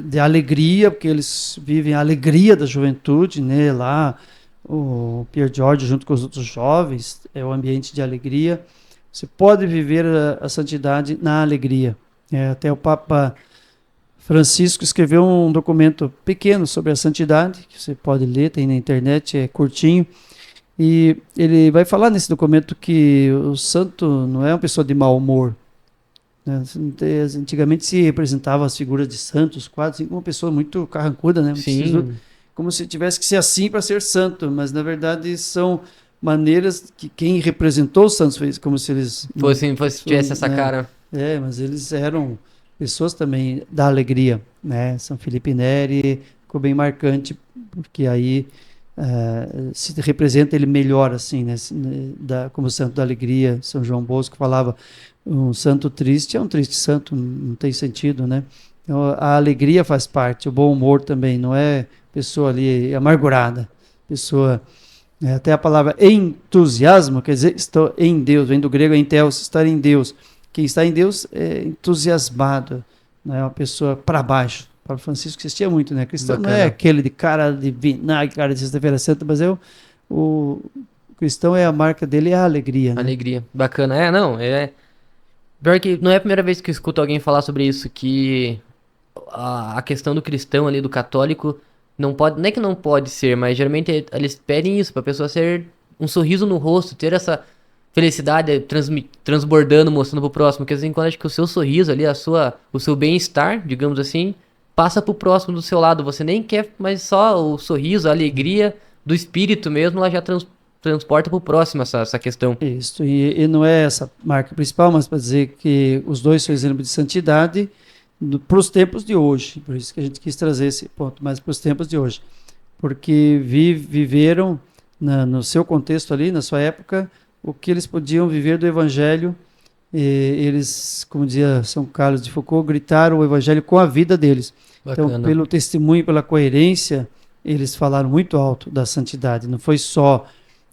de alegria, porque eles vivem a alegria da juventude, né? Lá, o Pier Giorgio, junto com os outros jovens, é o ambiente de alegria. Você pode viver a santidade na alegria. Até o Papa Francisco escreveu um documento pequeno sobre a santidade, que você pode ler, tem na internet, é curtinho. E ele vai falar nesse documento que o santo não é uma pessoa de mau humor, né? Antigamente se representava as figuras de santos, quadros, assim, como uma pessoa muito carrancuda, né? Sim, Como se tivesse que ser assim para ser santo, mas na verdade são maneiras que quem representou os santos fez, como se eles tivesse essa né? cara. Mas eles eram pessoas também da alegria, né? São Felipe Neri ficou bem marcante, porque aí se representa ele melhor assim, né? Como santo da alegria. São João Bosco falava, um santo triste é um triste santo, não tem sentido, né? Então, a alegria faz parte, o bom humor também, não é pessoa ali amargurada, pessoa, até a palavra entusiasmo, quer dizer, estou em Deus, vem do grego enteos, estar em Deus. Quem está em Deus é entusiasmado, não é uma pessoa para baixo. Papa Francisco insistia muito, né? Cristão não é Bacana. aquele de cara de vinagre, cara de sexta-feira santa, mas o cristão a marca dele é a alegria, né? Alegria. Bacana. Não, Pior que não é a primeira vez que eu escuto alguém falar sobre isso, que a questão do cristão ali, do católico, não pode, não é que não pode ser, mas geralmente eles pedem isso, pra pessoa ser um sorriso no rosto, ter essa felicidade transbordando, mostrando pro próximo, porque às vezes quando acho que o seu sorriso ali, o seu bem-estar, digamos assim, passa pro próximo do seu lado, você nem quer, mas só o sorriso, a alegria do espírito mesmo, ela já transporta pro próximo essa questão. Isso, e não é essa marca principal, mas para dizer que os dois são exemplo de santidade para os tempos de hoje. Por isso que a gente quis trazer esse ponto, mas para os tempos de hoje. Porque viveram no seu contexto ali, na sua época, o que eles podiam viver do Evangelho. E eles, como dizia São Carlos de Foucault, gritaram o Evangelho com a vida deles. Então, Bacana. pelo testemunho, pela coerência, eles falaram muito alto da santidade. Não foi só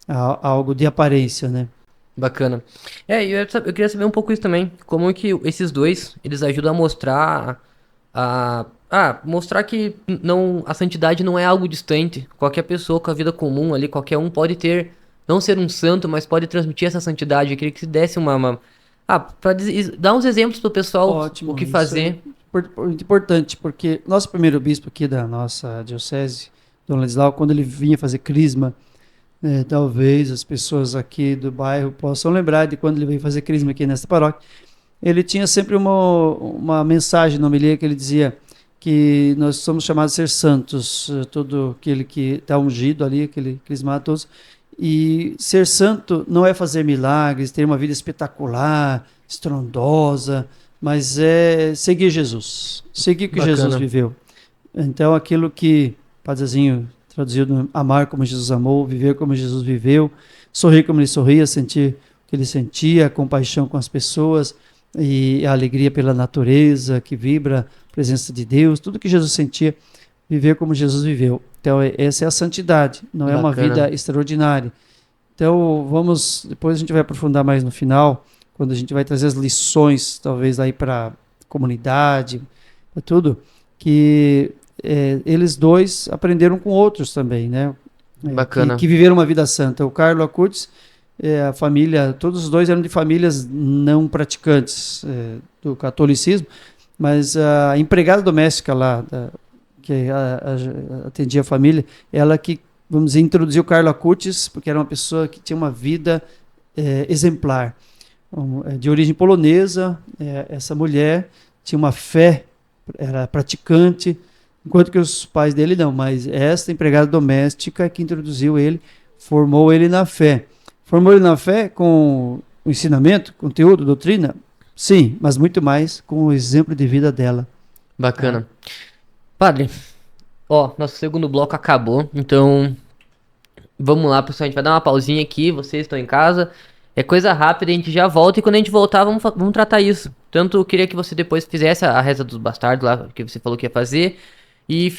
algo de aparência, né? Bacana. Eu queria saber um pouco isso também. Como que esses dois, eles ajudam a mostrar mostrar que não, a santidade não é algo distante. Qualquer pessoa com a vida comum ali, qualquer um pode ter, não ser um santo, mas pode transmitir essa santidade. Eu queria que se desse para dar uns exemplos pro pessoal o Ótimo, que isso é fazer. importante, porque nosso primeiro bispo aqui da nossa diocese, Dom Ladislau, quando ele vinha fazer crisma, talvez as pessoas aqui do bairro possam lembrar de quando ele veio fazer crisma aqui nesta paróquia. Ele tinha sempre uma mensagem na homilia que ele dizia que nós somos chamados a ser santos, todo aquele que está ungido ali, aquele crismado todos. E ser santo não é fazer milagres, ter uma vida espetacular, estrondosa, mas é seguir Jesus, seguir o que Jesus Bacana. viveu. Então, aquilo que Padrezinho traduzido, amar como Jesus amou, viver como Jesus viveu, sorrir como ele sorria, sentir o que ele sentia, a compaixão com as pessoas e a alegria pela natureza que vibra, a presença de Deus, tudo que Jesus sentia, viver como Jesus viveu. Então, essa é a santidade, não é uma Bacana. vida extraordinária. Então, depois a gente vai aprofundar mais no final, quando a gente vai trazer as lições, talvez aí para a comunidade, para tudo, que eles dois aprenderam com outros também, né? Bacana. Que viveram uma vida santa. O Carlo Acutis, a família, todos os dois eram de famílias não praticantes do catolicismo, mas a empregada doméstica lá, que atendia a família, ela que, vamos dizer, introduziu o Carlo Acutis, porque era uma pessoa que tinha uma vida exemplar. De origem polonesa, essa mulher tinha uma fé, era praticante, enquanto que os pais dele não, mas esta empregada doméstica que introduziu ele, formou ele na fé. Formou ele na fé com o ensinamento, conteúdo, doutrina? Sim, mas muito mais com o exemplo de vida dela. Bacana. Padre, ó, nosso segundo bloco acabou, então vamos lá, pessoal, a gente vai dar uma pausinha aqui, vocês estão em casa, é coisa rápida, a gente já volta e quando a gente voltar vamos tratar isso. Tanto eu queria que você depois fizesse a reza dos bastardos lá, que você falou que ia fazer, e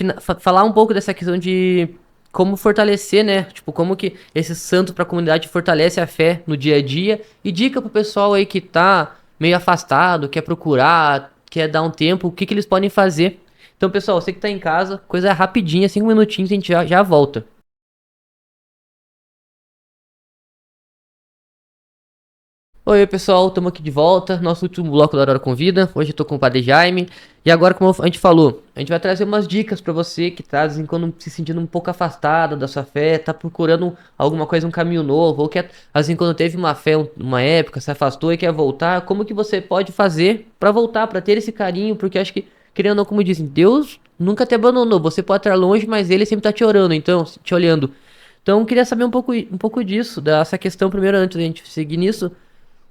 falar um pouco dessa questão de como fortalecer, né? Tipo, como que esse santo pra comunidade fortalece a fé no dia a dia, e dica pro pessoal aí que tá meio afastado, quer procurar, quer dar um tempo, o que que eles podem fazer. Então, pessoal, você que tá em casa, coisa rapidinha, 5 minutinhos, a gente já volta. Oi, pessoal, estamos aqui de volta, nosso último bloco da Hora Convida. Hoje eu tô com o Padre Jaime. E agora, como a gente falou, a gente vai trazer umas dicas pra você que tá, assim, quando se sentindo um pouco afastado da sua fé, tá procurando alguma coisa, um caminho novo, ou quer, assim, quando teve uma fé, uma época, se afastou e quer voltar, como que você pode fazer pra voltar, pra ter esse carinho, porque eu acho que, querendo ou não, como dizem, Deus nunca te abandonou, você pode estar longe, mas Ele sempre tá te orando, então, te olhando. Então, eu queria saber um pouco disso, dessa questão primeiro, antes da gente seguir nisso.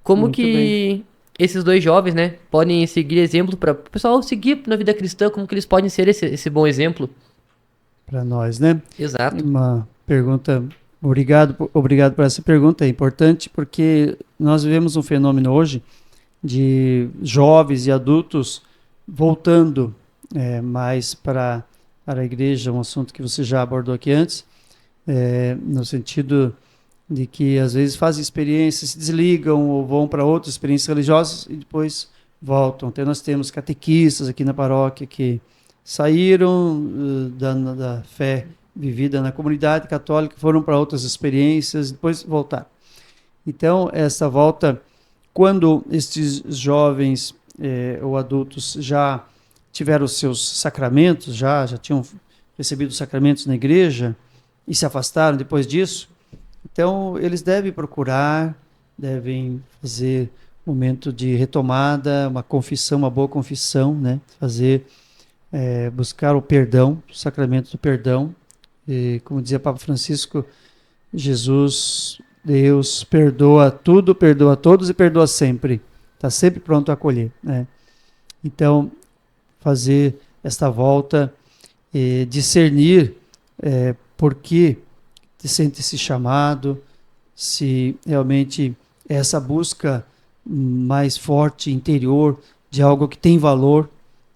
Como Muito bem. que esses dois jovens, né, podem seguir exemplo para o pessoal seguir na vida cristã, como que eles podem ser esse bom exemplo? Para nós, né? Exato. Uma pergunta, obrigado por essa pergunta, é importante porque nós vivemos um fenômeno hoje de jovens e adultos voltando mais para a igreja, um assunto que você já abordou aqui antes, no sentido de que às vezes fazem experiências, se desligam ou vão para outras experiências religiosas e depois voltam. Então nós temos catequistas aqui na paróquia que saíram da fé vivida na comunidade católica, foram para outras experiências e depois voltaram. Então essa volta quando estes jovens ou adultos já tiveram os seus sacramentos, já tinham recebido os sacramentos na igreja e se afastaram depois disso, então eles devem procurar, devem fazer um momento de retomada, uma confissão, uma boa confissão, né? Buscar o perdão, o sacramento do perdão. E, como dizia Papa Francisco, Jesus, Deus, perdoa tudo, perdoa todos e perdoa sempre. Está sempre pronto a acolher, né? Então, fazer esta volta, discernir por que se sente esse chamado, se realmente essa busca mais forte, interior, de algo que tem valor,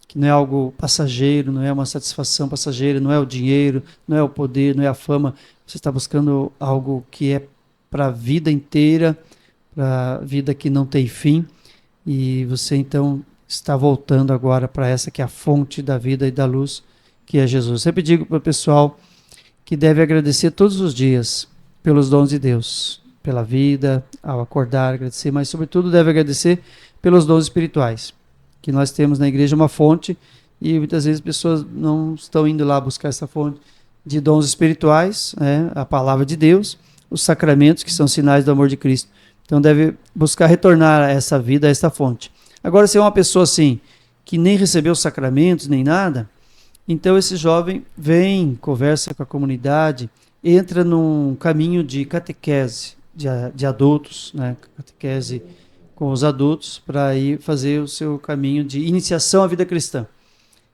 que não é algo passageiro, não é uma satisfação passageira, não é o dinheiro, não é o poder, não é a fama. Você está buscando algo que é para a vida inteira, para a vida que não tem fim, e você então está voltando agora para essa que é a fonte da vida e da luz, que é Jesus. Eu sempre digo para o pessoal que deve agradecer todos os dias pelos dons de Deus, pela vida, ao acordar, agradecer, mas sobretudo deve agradecer pelos dons espirituais, que nós temos na igreja uma fonte, e muitas vezes as pessoas não estão indo lá buscar essa fonte de dons espirituais, né? A palavra de Deus, os sacramentos, que são sinais do amor de Cristo. Então deve buscar retornar a essa vida, a essa fonte. Agora, se é uma pessoa assim, que nem recebeu os sacramentos, nem nada, então esse jovem vem, conversa com a comunidade, entra num caminho de catequese de adultos, né? Catequese com os adultos, para ir fazer o seu caminho de iniciação à vida cristã.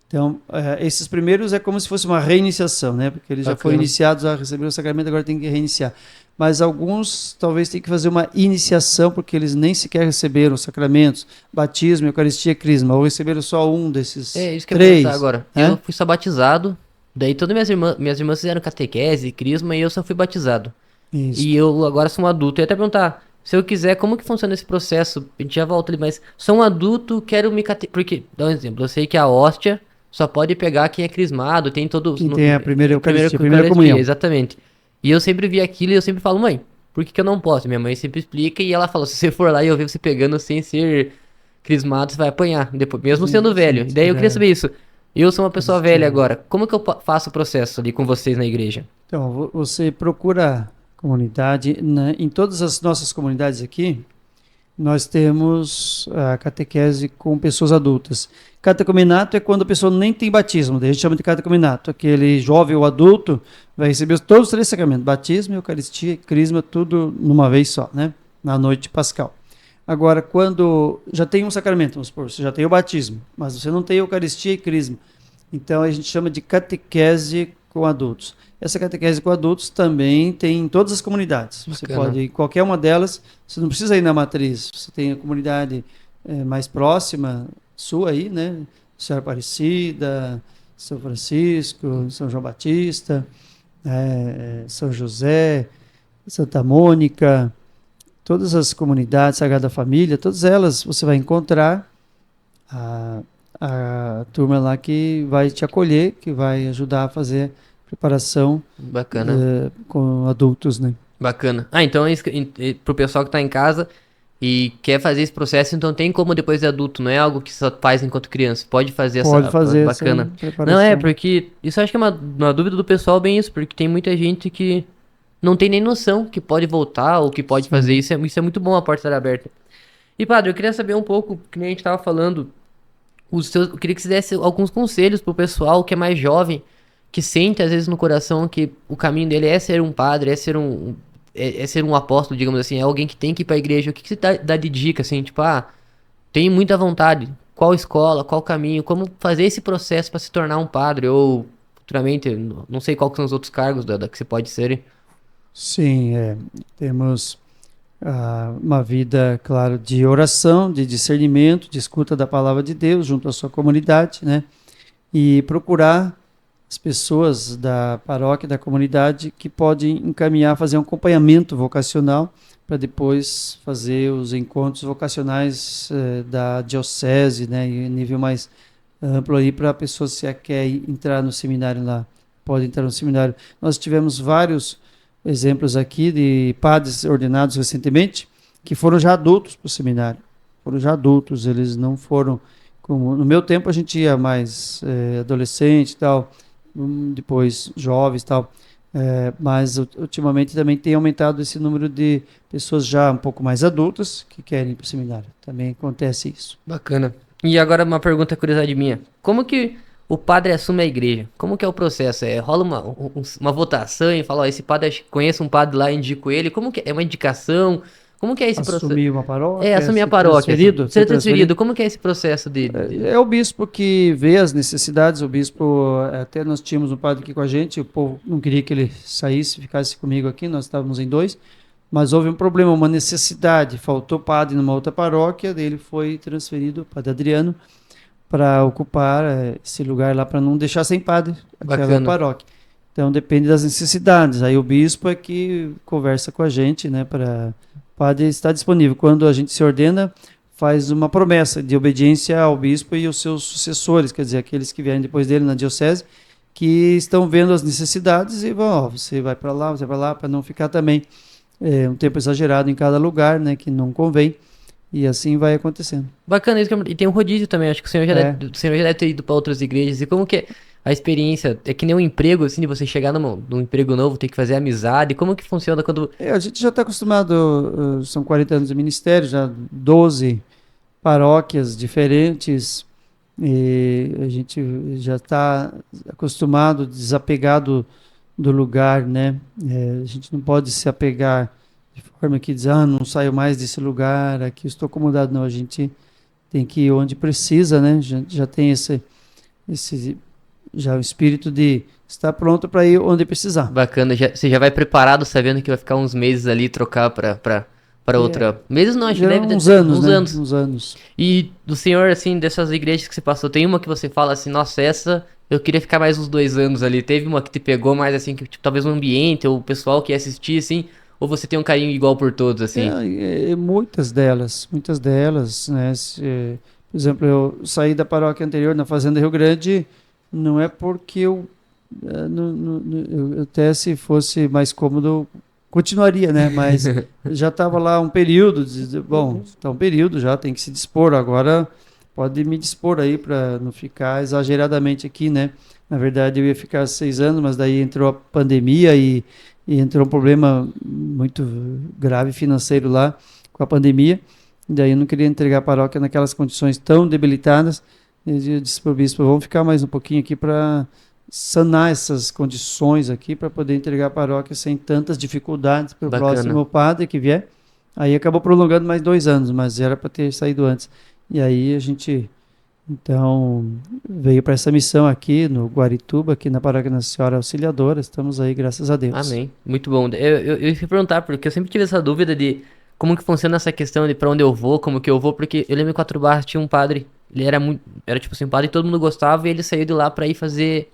Então, esses primeiros é como se fosse uma reiniciação, né? Porque eles já foram iniciados a receber o sacramento, agora tem que reiniciar. Mas alguns talvez tenham que fazer uma iniciação, porque eles nem sequer receberam os sacramentos, batismo, eucaristia, crisma, ou receberam só um desses isso que três. Eu ia perguntar agora. Eu fui só batizado, daí todas minhas irmãs fizeram catequese, crisma, e eu só fui batizado. Isso. E eu agora sou um adulto. Eu ia até perguntar, se eu quiser, como que funciona esse processo? A gente já volta ali, mas sou um adulto, quero me porque, dá um exemplo, eu sei que a hóstia só pode pegar quem é crismado, tem todo... tem a primeira eucaristia, a primeira comunhão. Exatamente. E eu sempre vi aquilo e eu sempre falo, mãe, por que eu não posso? Minha mãe sempre explica e ela fala, se você for lá e eu ver você pegando sem ser crismado, você vai apanhar, depois, mesmo sendo velho. Daí eu queria saber isso. Eu sou uma pessoa velha agora, como que eu faço o processo ali com vocês na igreja? Então, você procura comunidade, né? Em todas as nossas comunidades aqui, nós temos a catequese com pessoas adultas. Catecumenato é quando a pessoa nem tem batismo, daí a gente chama de catecumenato. Aquele jovem ou adulto vai receber todos os 3 sacramentos, batismo, eucaristia, crisma, tudo numa vez só, né? Na noite pascal. Agora, quando já tem um sacramento, vamos supor, você já tem o batismo, mas você não tem eucaristia e crisma, então a gente chama de catequese com adultos. Essa catequese com adultos também tem em todas as comunidades. Você pode ir em qualquer uma delas, você não precisa ir na matriz, você tem a comunidade mais próxima, sua aí, né? Senhora Aparecida, São Francisco, São João Batista, São José, Santa Mônica, todas as comunidades, Sagrada Família, todas elas você vai encontrar a turma lá que vai te acolher, que vai ajudar a fazer preparação com adultos, né? Bacana. Então pro pessoal que está em casa e quer fazer esse processo, então tem como depois de adulto, não é algo que só faz enquanto criança, pode fazer bacana. Não porque isso eu acho que é uma dúvida do pessoal bem isso, porque tem muita gente que não tem nem noção que pode voltar ou que pode fazer isso, isso é muito bom a porta estar aberta. E padre, eu queria saber um pouco, que nem a gente estava falando, eu queria que você desse alguns conselhos pro pessoal que é mais jovem, que sente às vezes no coração que o caminho dele é ser um padre, é ser um apóstolo, digamos assim, é alguém que tem que ir pra igreja. O que você dá de dica, assim, tipo, tem muita vontade, qual escola, qual caminho, como fazer esse processo para se tornar um padre, ou futuramente, não sei quais são os outros cargos que você pode ser. Sim, temos uma vida, claro, de oração, de discernimento, de escuta da palavra de Deus junto à sua comunidade, né? E procurar as pessoas da paróquia, da comunidade, que podem encaminhar, fazer um acompanhamento vocacional para depois fazer os encontros vocacionais da diocese, né, em nível mais amplo aí, para a pessoa se quer entrar no seminário lá, pode entrar no seminário. Nós tivemos vários exemplos aqui de padres ordenados recentemente, que foram já adultos para o seminário. Foram já adultos, eles não foram como no meu tempo a gente ia mais adolescente e tal, depois jovens e tal. Mas ultimamente também tem aumentado esse número de pessoas já um pouco mais adultas que querem ir para o seminário. Também acontece isso. Bacana. E agora uma pergunta curiosidade minha. Como que o padre assume a igreja? Como que é o processo? Rola uma votação e fala, ó, esse padre, conheço um padre lá, indico ele. Como que é uma indicação? Como que é esse processo? Assumir uma paróquia, Assumir a ser paróquia. transferido, Ser transferido. Como que é esse processo de... É o bispo que vê as necessidades. O bispo, até nós tínhamos um padre aqui com a gente, o povo não queria que ele saísse, ficasse comigo aqui, nós estávamos em dois, mas houve um problema, uma necessidade, faltou padre numa outra paróquia, daí ele foi transferido, o padre Adriano, para ocupar esse lugar lá, para não deixar sem padre aquela Bacana. paróquia. Então depende das necessidades. Aí o bispo é que conversa com a gente, né, para o padre estar disponível. Quando a gente se ordena, faz uma promessa de obediência ao bispo e aos seus sucessores, quer dizer, aqueles que vierem depois dele na diocese, que estão vendo as necessidades e vão, ó, você vai para lá, você vai lá, para não ficar também um tempo exagerado em cada lugar, né, que não convém. E assim vai acontecendo. Bacana isso. E tem um rodízio também. Acho que o senhor já deve ter ido para outras igrejas. E como que é a experiência? É que nem um emprego, assim, de você chegar num emprego novo, ter que fazer amizade. Como que funciona quando... A gente já está acostumado, são 40 anos de ministério, já 12 paróquias diferentes, e a gente já está acostumado, desapegado do lugar, né? A gente não pode se apegar de forma que diz, não saio mais desse lugar, aqui estou acomodado. Não, a gente tem que ir onde precisa, né? Já tem esse já o espírito de estar pronto para ir onde precisar. Bacana, você já vai preparado sabendo que vai ficar uns meses ali, trocar para outra... Meses não, acho que deve... Uns anos, né? Uns anos. E do senhor, assim, dessas igrejas que você passou, tem uma que você fala assim, nossa, essa eu queria ficar mais uns 2 anos ali. Teve uma que te pegou mais, assim, que tipo, talvez o ambiente ou o pessoal que ia assistir, assim, ou você tem um carinho igual por todos, assim? Muitas delas, né? Por exemplo, eu saí da paróquia anterior, na Fazenda Rio Grande, não é porque eu até se fosse mais cômodo, continuaria, né? Mas já estava lá um período, bom, está um período já, tem que se dispor, agora pode me dispor aí para não ficar exageradamente aqui, né? Na verdade eu ia ficar 6 anos, mas daí entrou a pandemia e entrou um problema muito grave financeiro lá com a pandemia, e daí eu não queria entregar a paróquia naquelas condições tão debilitadas. Eu disse para o bispo, vamos ficar mais um pouquinho aqui para sanar essas condições aqui, para poder entregar a paróquia sem tantas dificuldades para o próximo padre que vier. Aí acabou prolongando mais 2 anos, mas era para ter saído antes. E aí a gente, então, veio para essa missão aqui no Guarituba, aqui na Paróquia Nossa Senhora Auxiliadora. Estamos aí, graças a Deus. Amém. Muito bom. Eu ia perguntar, porque eu sempre tive essa dúvida de como que funciona essa questão de para onde eu vou, como que eu vou, porque eu lembro que em Quatro Barras tinha um padre, ele era tipo assim, um padre que todo mundo gostava, e ele saiu de lá para ir fazer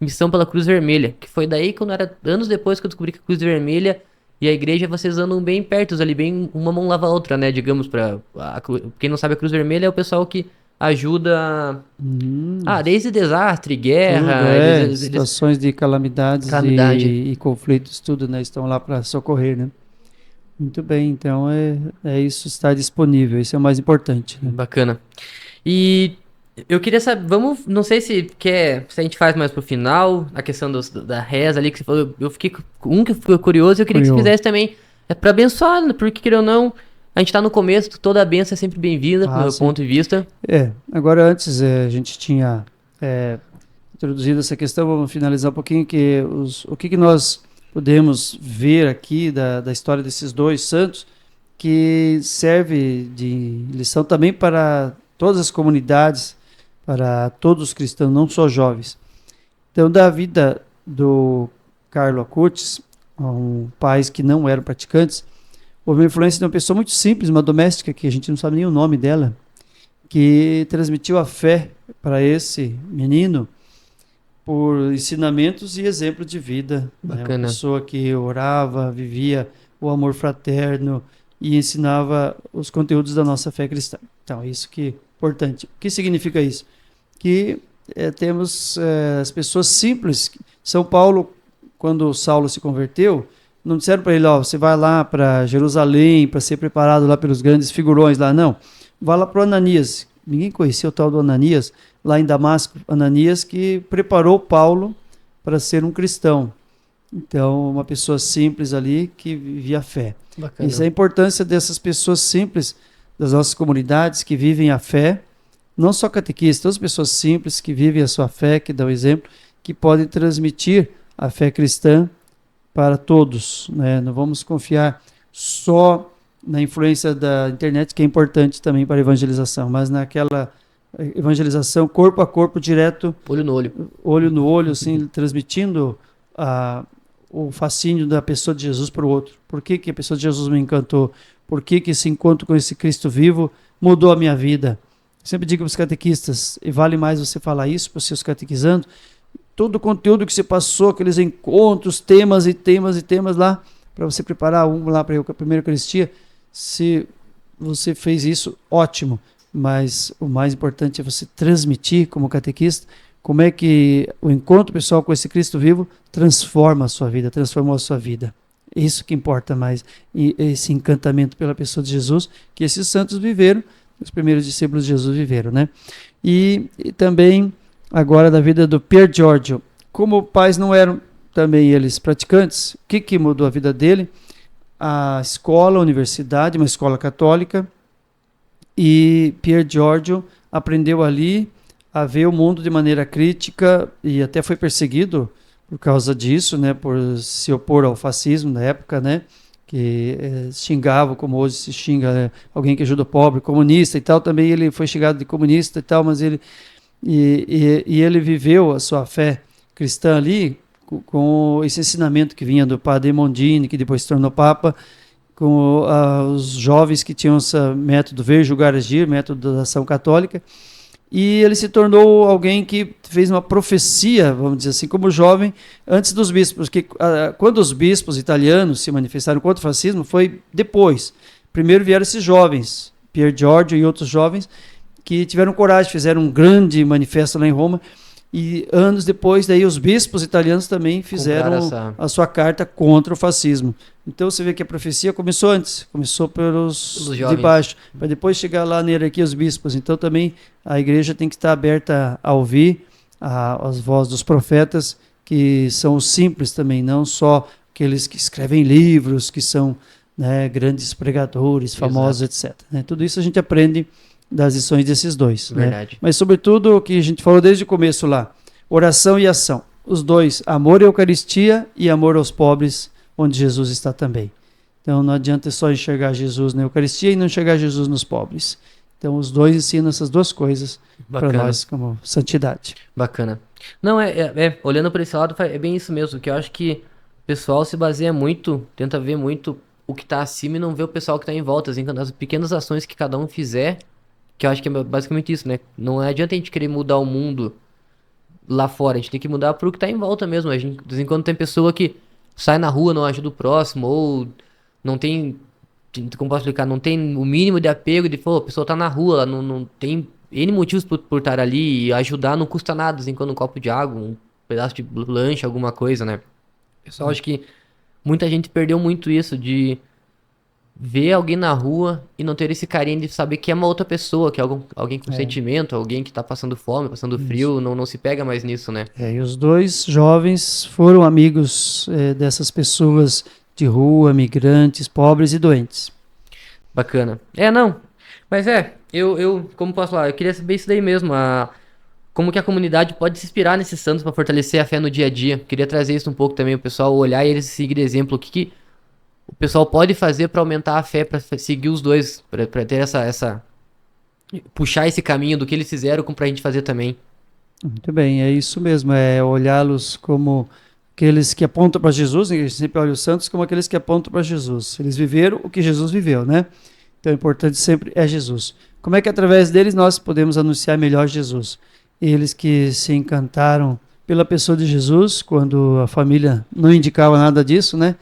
missão pela Cruz Vermelha, que foi daí quando era anos depois que eu descobri que a Cruz Vermelha e a igreja vocês andam bem perto ali, bem uma mão lava a outra, né, digamos, quem não sabe, a Cruz Vermelha é o pessoal que ajuda desde desastre, guerra, situações de calamidades e conflitos, tudo, né, estão lá para socorrer, né. Muito bem, então é isso, estar disponível, isso é o mais importante, né? Bacana. E eu queria saber, não sei se a gente faz mais pro final, a questão da reza ali que você falou, eu fiquei que ficou curioso, eu queria que você fizesse também, para abençoar, porque queira ou não, a gente tá no começo, toda a benção é sempre bem-vinda, do meu ponto de vista. Agora antes a gente tinha introduzido essa questão, vamos finalizar um pouquinho, o que nós podemos ver aqui da história desses 2 santos, que serve de lição também para todas as comunidades, para todos os cristãos, não só jovens. Então, da vida do Carlo Acutis, um pais que não eram praticantes, houve uma influência de uma pessoa muito simples, uma doméstica, que a gente não sabe nem o nome dela, que transmitiu a fé para esse menino, por ensinamentos e exemplos de vida. Né? Uma pessoa que orava, vivia o amor fraterno e ensinava os conteúdos da nossa fé cristã. Então, isso que é importante. O que significa isso? Que temos as pessoas simples. São Paulo, quando Saulo se converteu, Não disseram para ele, ó, você vai lá para Jerusalém para ser preparado lá pelos grandes figurões lá, não. Vá lá para o Ananias. Ninguém conhecia o tal do Ananias, lá em Damasco. Ananias que preparou Paulo para ser um cristão. Então, uma pessoa simples ali que vivia a fé. Bacana. Isso é a importância dessas pessoas simples das nossas comunidades que vivem a fé, não só catequistas, todas as pessoas simples que vivem a sua fé, que dão exemplo, que podem transmitir a fé cristã para todos, né? Não vamos confiar só na influência da internet, que é importante também para a evangelização, mas naquela evangelização corpo a corpo, direto, Olho no olho. olho no olho, assim, transmitindo o fascínio da pessoa de Jesus para o outro. Por que a pessoa de Jesus me encantou? Por que esse encontro com esse Cristo vivo mudou a minha vida? Sempre digo para os catequistas, e vale mais você falar isso para os seus catequizandos, todo o conteúdo que você passou, aqueles encontros, temas e temas e temas lá, para você preparar um lá para a primeira Eucaristia, se você fez isso, ótimo, mas o mais importante é você transmitir como catequista como é que o encontro pessoal com esse Cristo vivo transforma a sua vida, transformou a sua vida. Isso que importa mais, e esse encantamento pela pessoa de Jesus, que esses santos viveram, os primeiros discípulos de Jesus viveram, né? E também, agora, da vida do Pier Giorgio. Como pais não eram também eles praticantes, o que mudou a vida dele? A escola, a universidade, uma escola católica, e Pier Giorgio aprendeu ali a ver o mundo de maneira crítica e até foi perseguido por causa disso, né, por se opor ao fascismo na época, né, que xingava, como hoje se xinga, né, alguém que ajuda o pobre, comunista e tal, também ele foi xingado de comunista e tal, mas ele ele viveu a sua fé cristã ali com esse ensinamento que vinha do padre Mondini, que depois se tornou papa, com os jovens que tinham esse método ver, julgar, agir, método da ação católica, e ele se tornou alguém que fez uma profecia, vamos dizer assim, como jovem, antes dos bispos, porque quando os bispos italianos se manifestaram contra o fascismo, foi depois. Primeiro vieram esses jovens, Pier Giorgio e outros jovens, que tiveram coragem, fizeram um grande manifesto lá em Roma, e anos depois, daí os bispos italianos também fizeram a sua carta contra o fascismo. Então você vê que a profecia começou antes, começou pelos de baixo, para depois chegar lá na hierarquia os bispos. Então também a igreja tem que estar aberta a ouvir as vozes dos profetas, que são os simples também, não só aqueles que escrevem livros, que são, né, grandes pregadores, famosos, etc. Né? Tudo isso a gente aprende das lições desses dois. Verdade. Né? Mas sobretudo o que a gente falou desde o começo lá, oração e ação. Os dois, amor à Eucaristia e amor aos pobres, onde Jesus está também. Então não adianta só enxergar Jesus na Eucaristia e não enxergar Jesus nos pobres. Então os dois ensinam essas duas coisas para nós como santidade. Bacana. Não, olhando para esse lado, é bem isso mesmo, que eu acho que o pessoal se baseia muito, tenta ver muito o que está acima e não vê o pessoal que está em volta, assim, as pequenas ações que cada um fizer, que eu acho que é basicamente isso, né? Não adianta a gente querer mudar o mundo lá fora, a gente tem que mudar pro que tá em volta mesmo. A gente, de vez em quando tem pessoa que sai na rua, não ajuda o próximo, ou não tem, como posso explicar, não tem o mínimo de apego de, pô, a pessoa tá na rua, ela não tem N motivos por estar ali, e ajudar não custa nada, de vez em quando um copo de água, um pedaço de lanche, alguma coisa, né? Pessoal, acho que muita gente perdeu muito isso, de ver alguém na rua e não ter esse carinho de saber que é uma outra pessoa, que é alguém com sentimento, alguém que tá passando fome, passando frio, não se pega mais nisso, né? E os dois jovens foram amigos dessas pessoas de rua, migrantes, pobres e doentes. Bacana. Não, mas eu como posso falar, eu queria saber isso daí mesmo, como que a comunidade pode se inspirar nesses santos para fortalecer a fé no dia a dia. Queria trazer isso um pouco também, o pessoal olhar e eles seguir exemplo, o que o pessoal pode fazer para aumentar a fé, para seguir os dois, para ter essa puxar esse caminho do que eles fizeram pra gente fazer também. Muito bem, é isso mesmo, é olhá-los como aqueles que apontam para Jesus, a gente sempre olha os santos como aqueles que apontam para Jesus. Eles viveram o que Jesus viveu, né? Então o importante sempre é Jesus. Como é que através deles nós podemos anunciar melhor Jesus? Eles que se encantaram pela pessoa de Jesus, quando a família não indicava nada disso, né?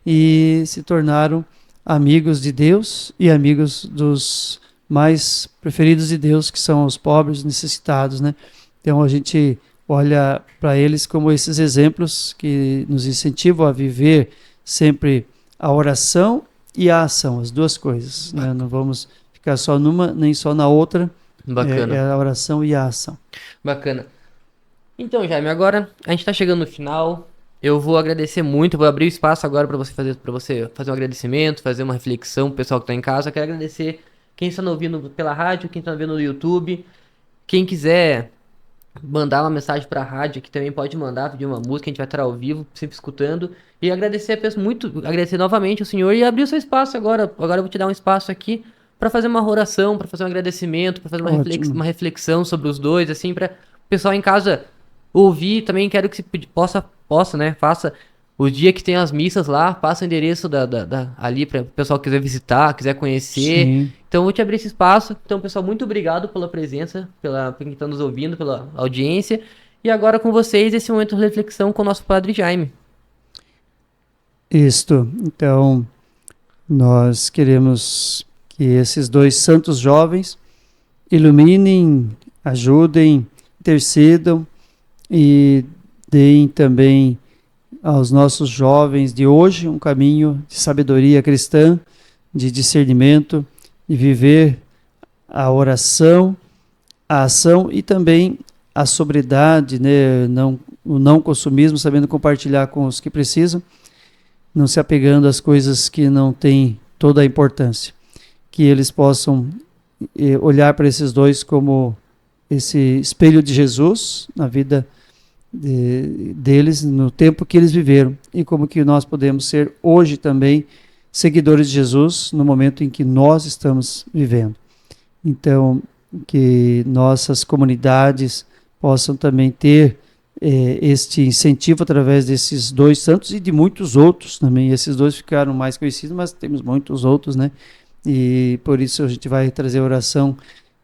E se tornaram amigos de Deus e amigos dos mais preferidos de Deus, que são os pobres, necessitados, né? Então a gente olha para eles como esses exemplos que nos incentivam a viver sempre a oração e a ação, as duas coisas, né? Não vamos ficar só numa, nem só na outra. Bacana. É a oração e a ação. Bacana. Então, Jaime, agora a gente tá chegando no final. Eu vou agradecer muito, vou abrir o espaço agora para você fazer um agradecimento, fazer uma reflexão pro pessoal que tá em casa. Eu quero agradecer quem está nos ouvindo pela rádio, quem está nos vendo no YouTube. Quem quiser mandar uma mensagem pra rádio, que também pode mandar, pedir uma música, a gente vai estar ao vivo, sempre escutando. E agradecer a pessoa, agradecer novamente o senhor e abrir o seu espaço agora. Agora eu vou te dar um espaço aqui para fazer uma oração, para fazer um agradecimento, para fazer uma reflexão sobre os dois, assim, para o pessoal em casa ouvir. Também quero que se possa, né, faça o dia que tem as missas lá, passa o endereço ali para o pessoal que quiser visitar, quiser conhecer. Sim. Então eu vou te abrir esse espaço. Então, pessoal, muito obrigado pela presença, por quem está nos ouvindo, pela audiência. E agora com vocês, esse momento de reflexão com o nosso Padre Jaime. Isto. Então, nós queremos que esses dois santos jovens iluminem, ajudem, intercedam e deem também aos nossos jovens de hoje um caminho de sabedoria cristã, de discernimento, de viver a oração, a ação e também a sobriedade, né? O não consumismo, sabendo compartilhar com os que precisam, não se apegando às coisas que não têm toda a importância. Que eles possam olhar para esses dois como esse espelho de Jesus na vida deles, no tempo que eles viveram, e como que nós podemos ser hoje também seguidores de Jesus no momento em que nós estamos vivendo. Então, que nossas comunidades possam também ter este incentivo através desses dois santos e de muitos outros também. Esses dois ficaram mais conhecidos, mas temos muitos outros, né? E por isso a gente vai trazer a oração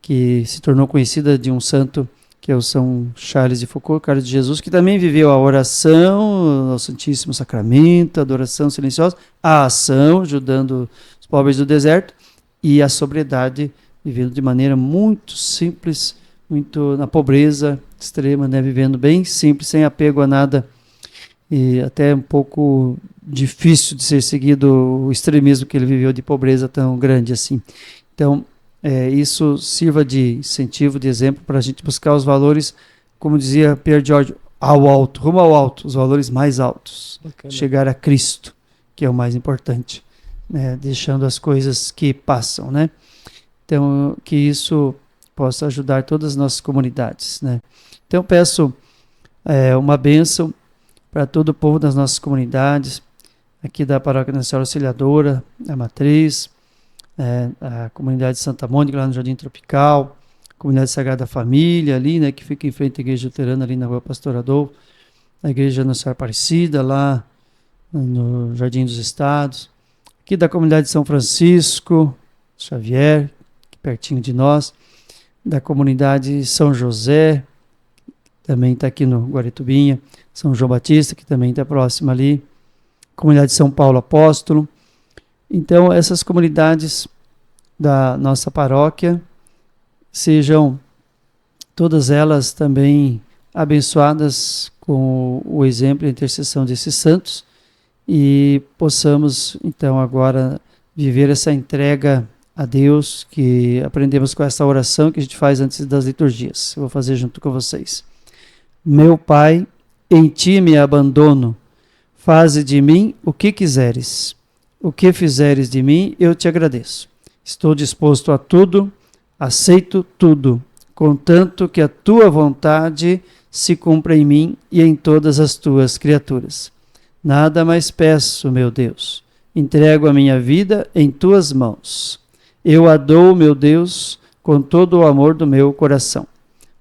que se tornou conhecida de um santo, que é o São Charles de Foucault, cara de Jesus, que também viveu a oração ao Santíssimo Sacramento, a adoração silenciosa, a ação, ajudando os pobres do deserto, e a sobriedade, vivendo de maneira muito simples, muito na pobreza extrema, né? Vivendo bem simples, sem apego a nada, e até um pouco difícil de ser seguido o extremismo que ele viveu de pobreza tão grande assim. Então, isso sirva de incentivo, de exemplo para a gente buscar os valores, como dizia Pierre George, ao alto, rumo ao alto, os valores mais altos. Bacana. Chegar a Cristo, que é o mais importante, né? Deixando as coisas que passam, né? Então, que isso possa ajudar todas as nossas comunidades, né? Então, peço uma bênção para todo o povo das nossas comunidades, aqui da Paróquia Nossa Senhora Auxiliadora, a Matriz, a comunidade de Santa Mônica, lá no Jardim Tropical, a comunidade Sagrada Família, ali, né, que fica em frente à Igreja Luterana, ali na Rua Pastor Adolfo, a Igreja Nossa Senhora Aparecida, lá no Jardim dos Estados, aqui da comunidade de São Francisco Xavier, aqui pertinho de nós, da comunidade São José, também está aqui no Guaritubinha, São João Batista, que também está próximo ali, comunidade de São Paulo Apóstolo. Então, essas comunidades da nossa paróquia sejam todas elas também abençoadas com o exemplo e a intercessão desses santos e possamos, então, agora viver essa entrega a Deus que aprendemos com essa oração que a gente faz antes das liturgias. Eu vou fazer junto com vocês. Meu Pai, em Ti me abandono, faze de mim o que quiseres. O que fizeres de mim, eu te agradeço. Estou disposto a tudo, aceito tudo, contanto que a tua vontade se cumpra em mim e em todas as tuas criaturas. Nada mais peço, meu Deus. Entrego a minha vida em tuas mãos. Eu a dou, meu Deus, com todo o amor do meu coração,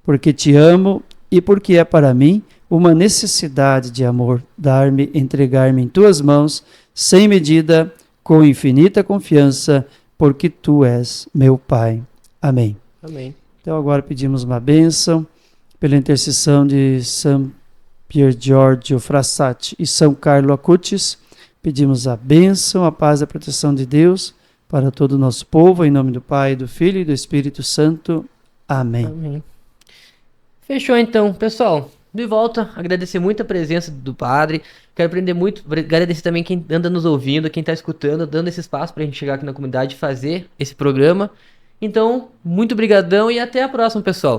porque te amo e porque é para mim uma necessidade de amor dar-me, entregar-me em tuas mãos, sem medida, com infinita confiança, porque tu és meu Pai. Amém. Amém. Então agora pedimos uma bênção pela intercessão de São Pier Giorgio Frassati e São Carlo Acutis. Pedimos a bênção, a paz e a proteção de Deus para todo o nosso povo, em nome do Pai, do Filho e do Espírito Santo. Amém. Amém. Fechou então, pessoal. De volta, agradecer muito a presença do padre. Quero aprender muito, agradecer também quem anda nos ouvindo, quem tá escutando, dando esse espaço pra gente chegar aqui na comunidade e fazer esse programa. Então, muito brigadão e até a próxima, pessoal.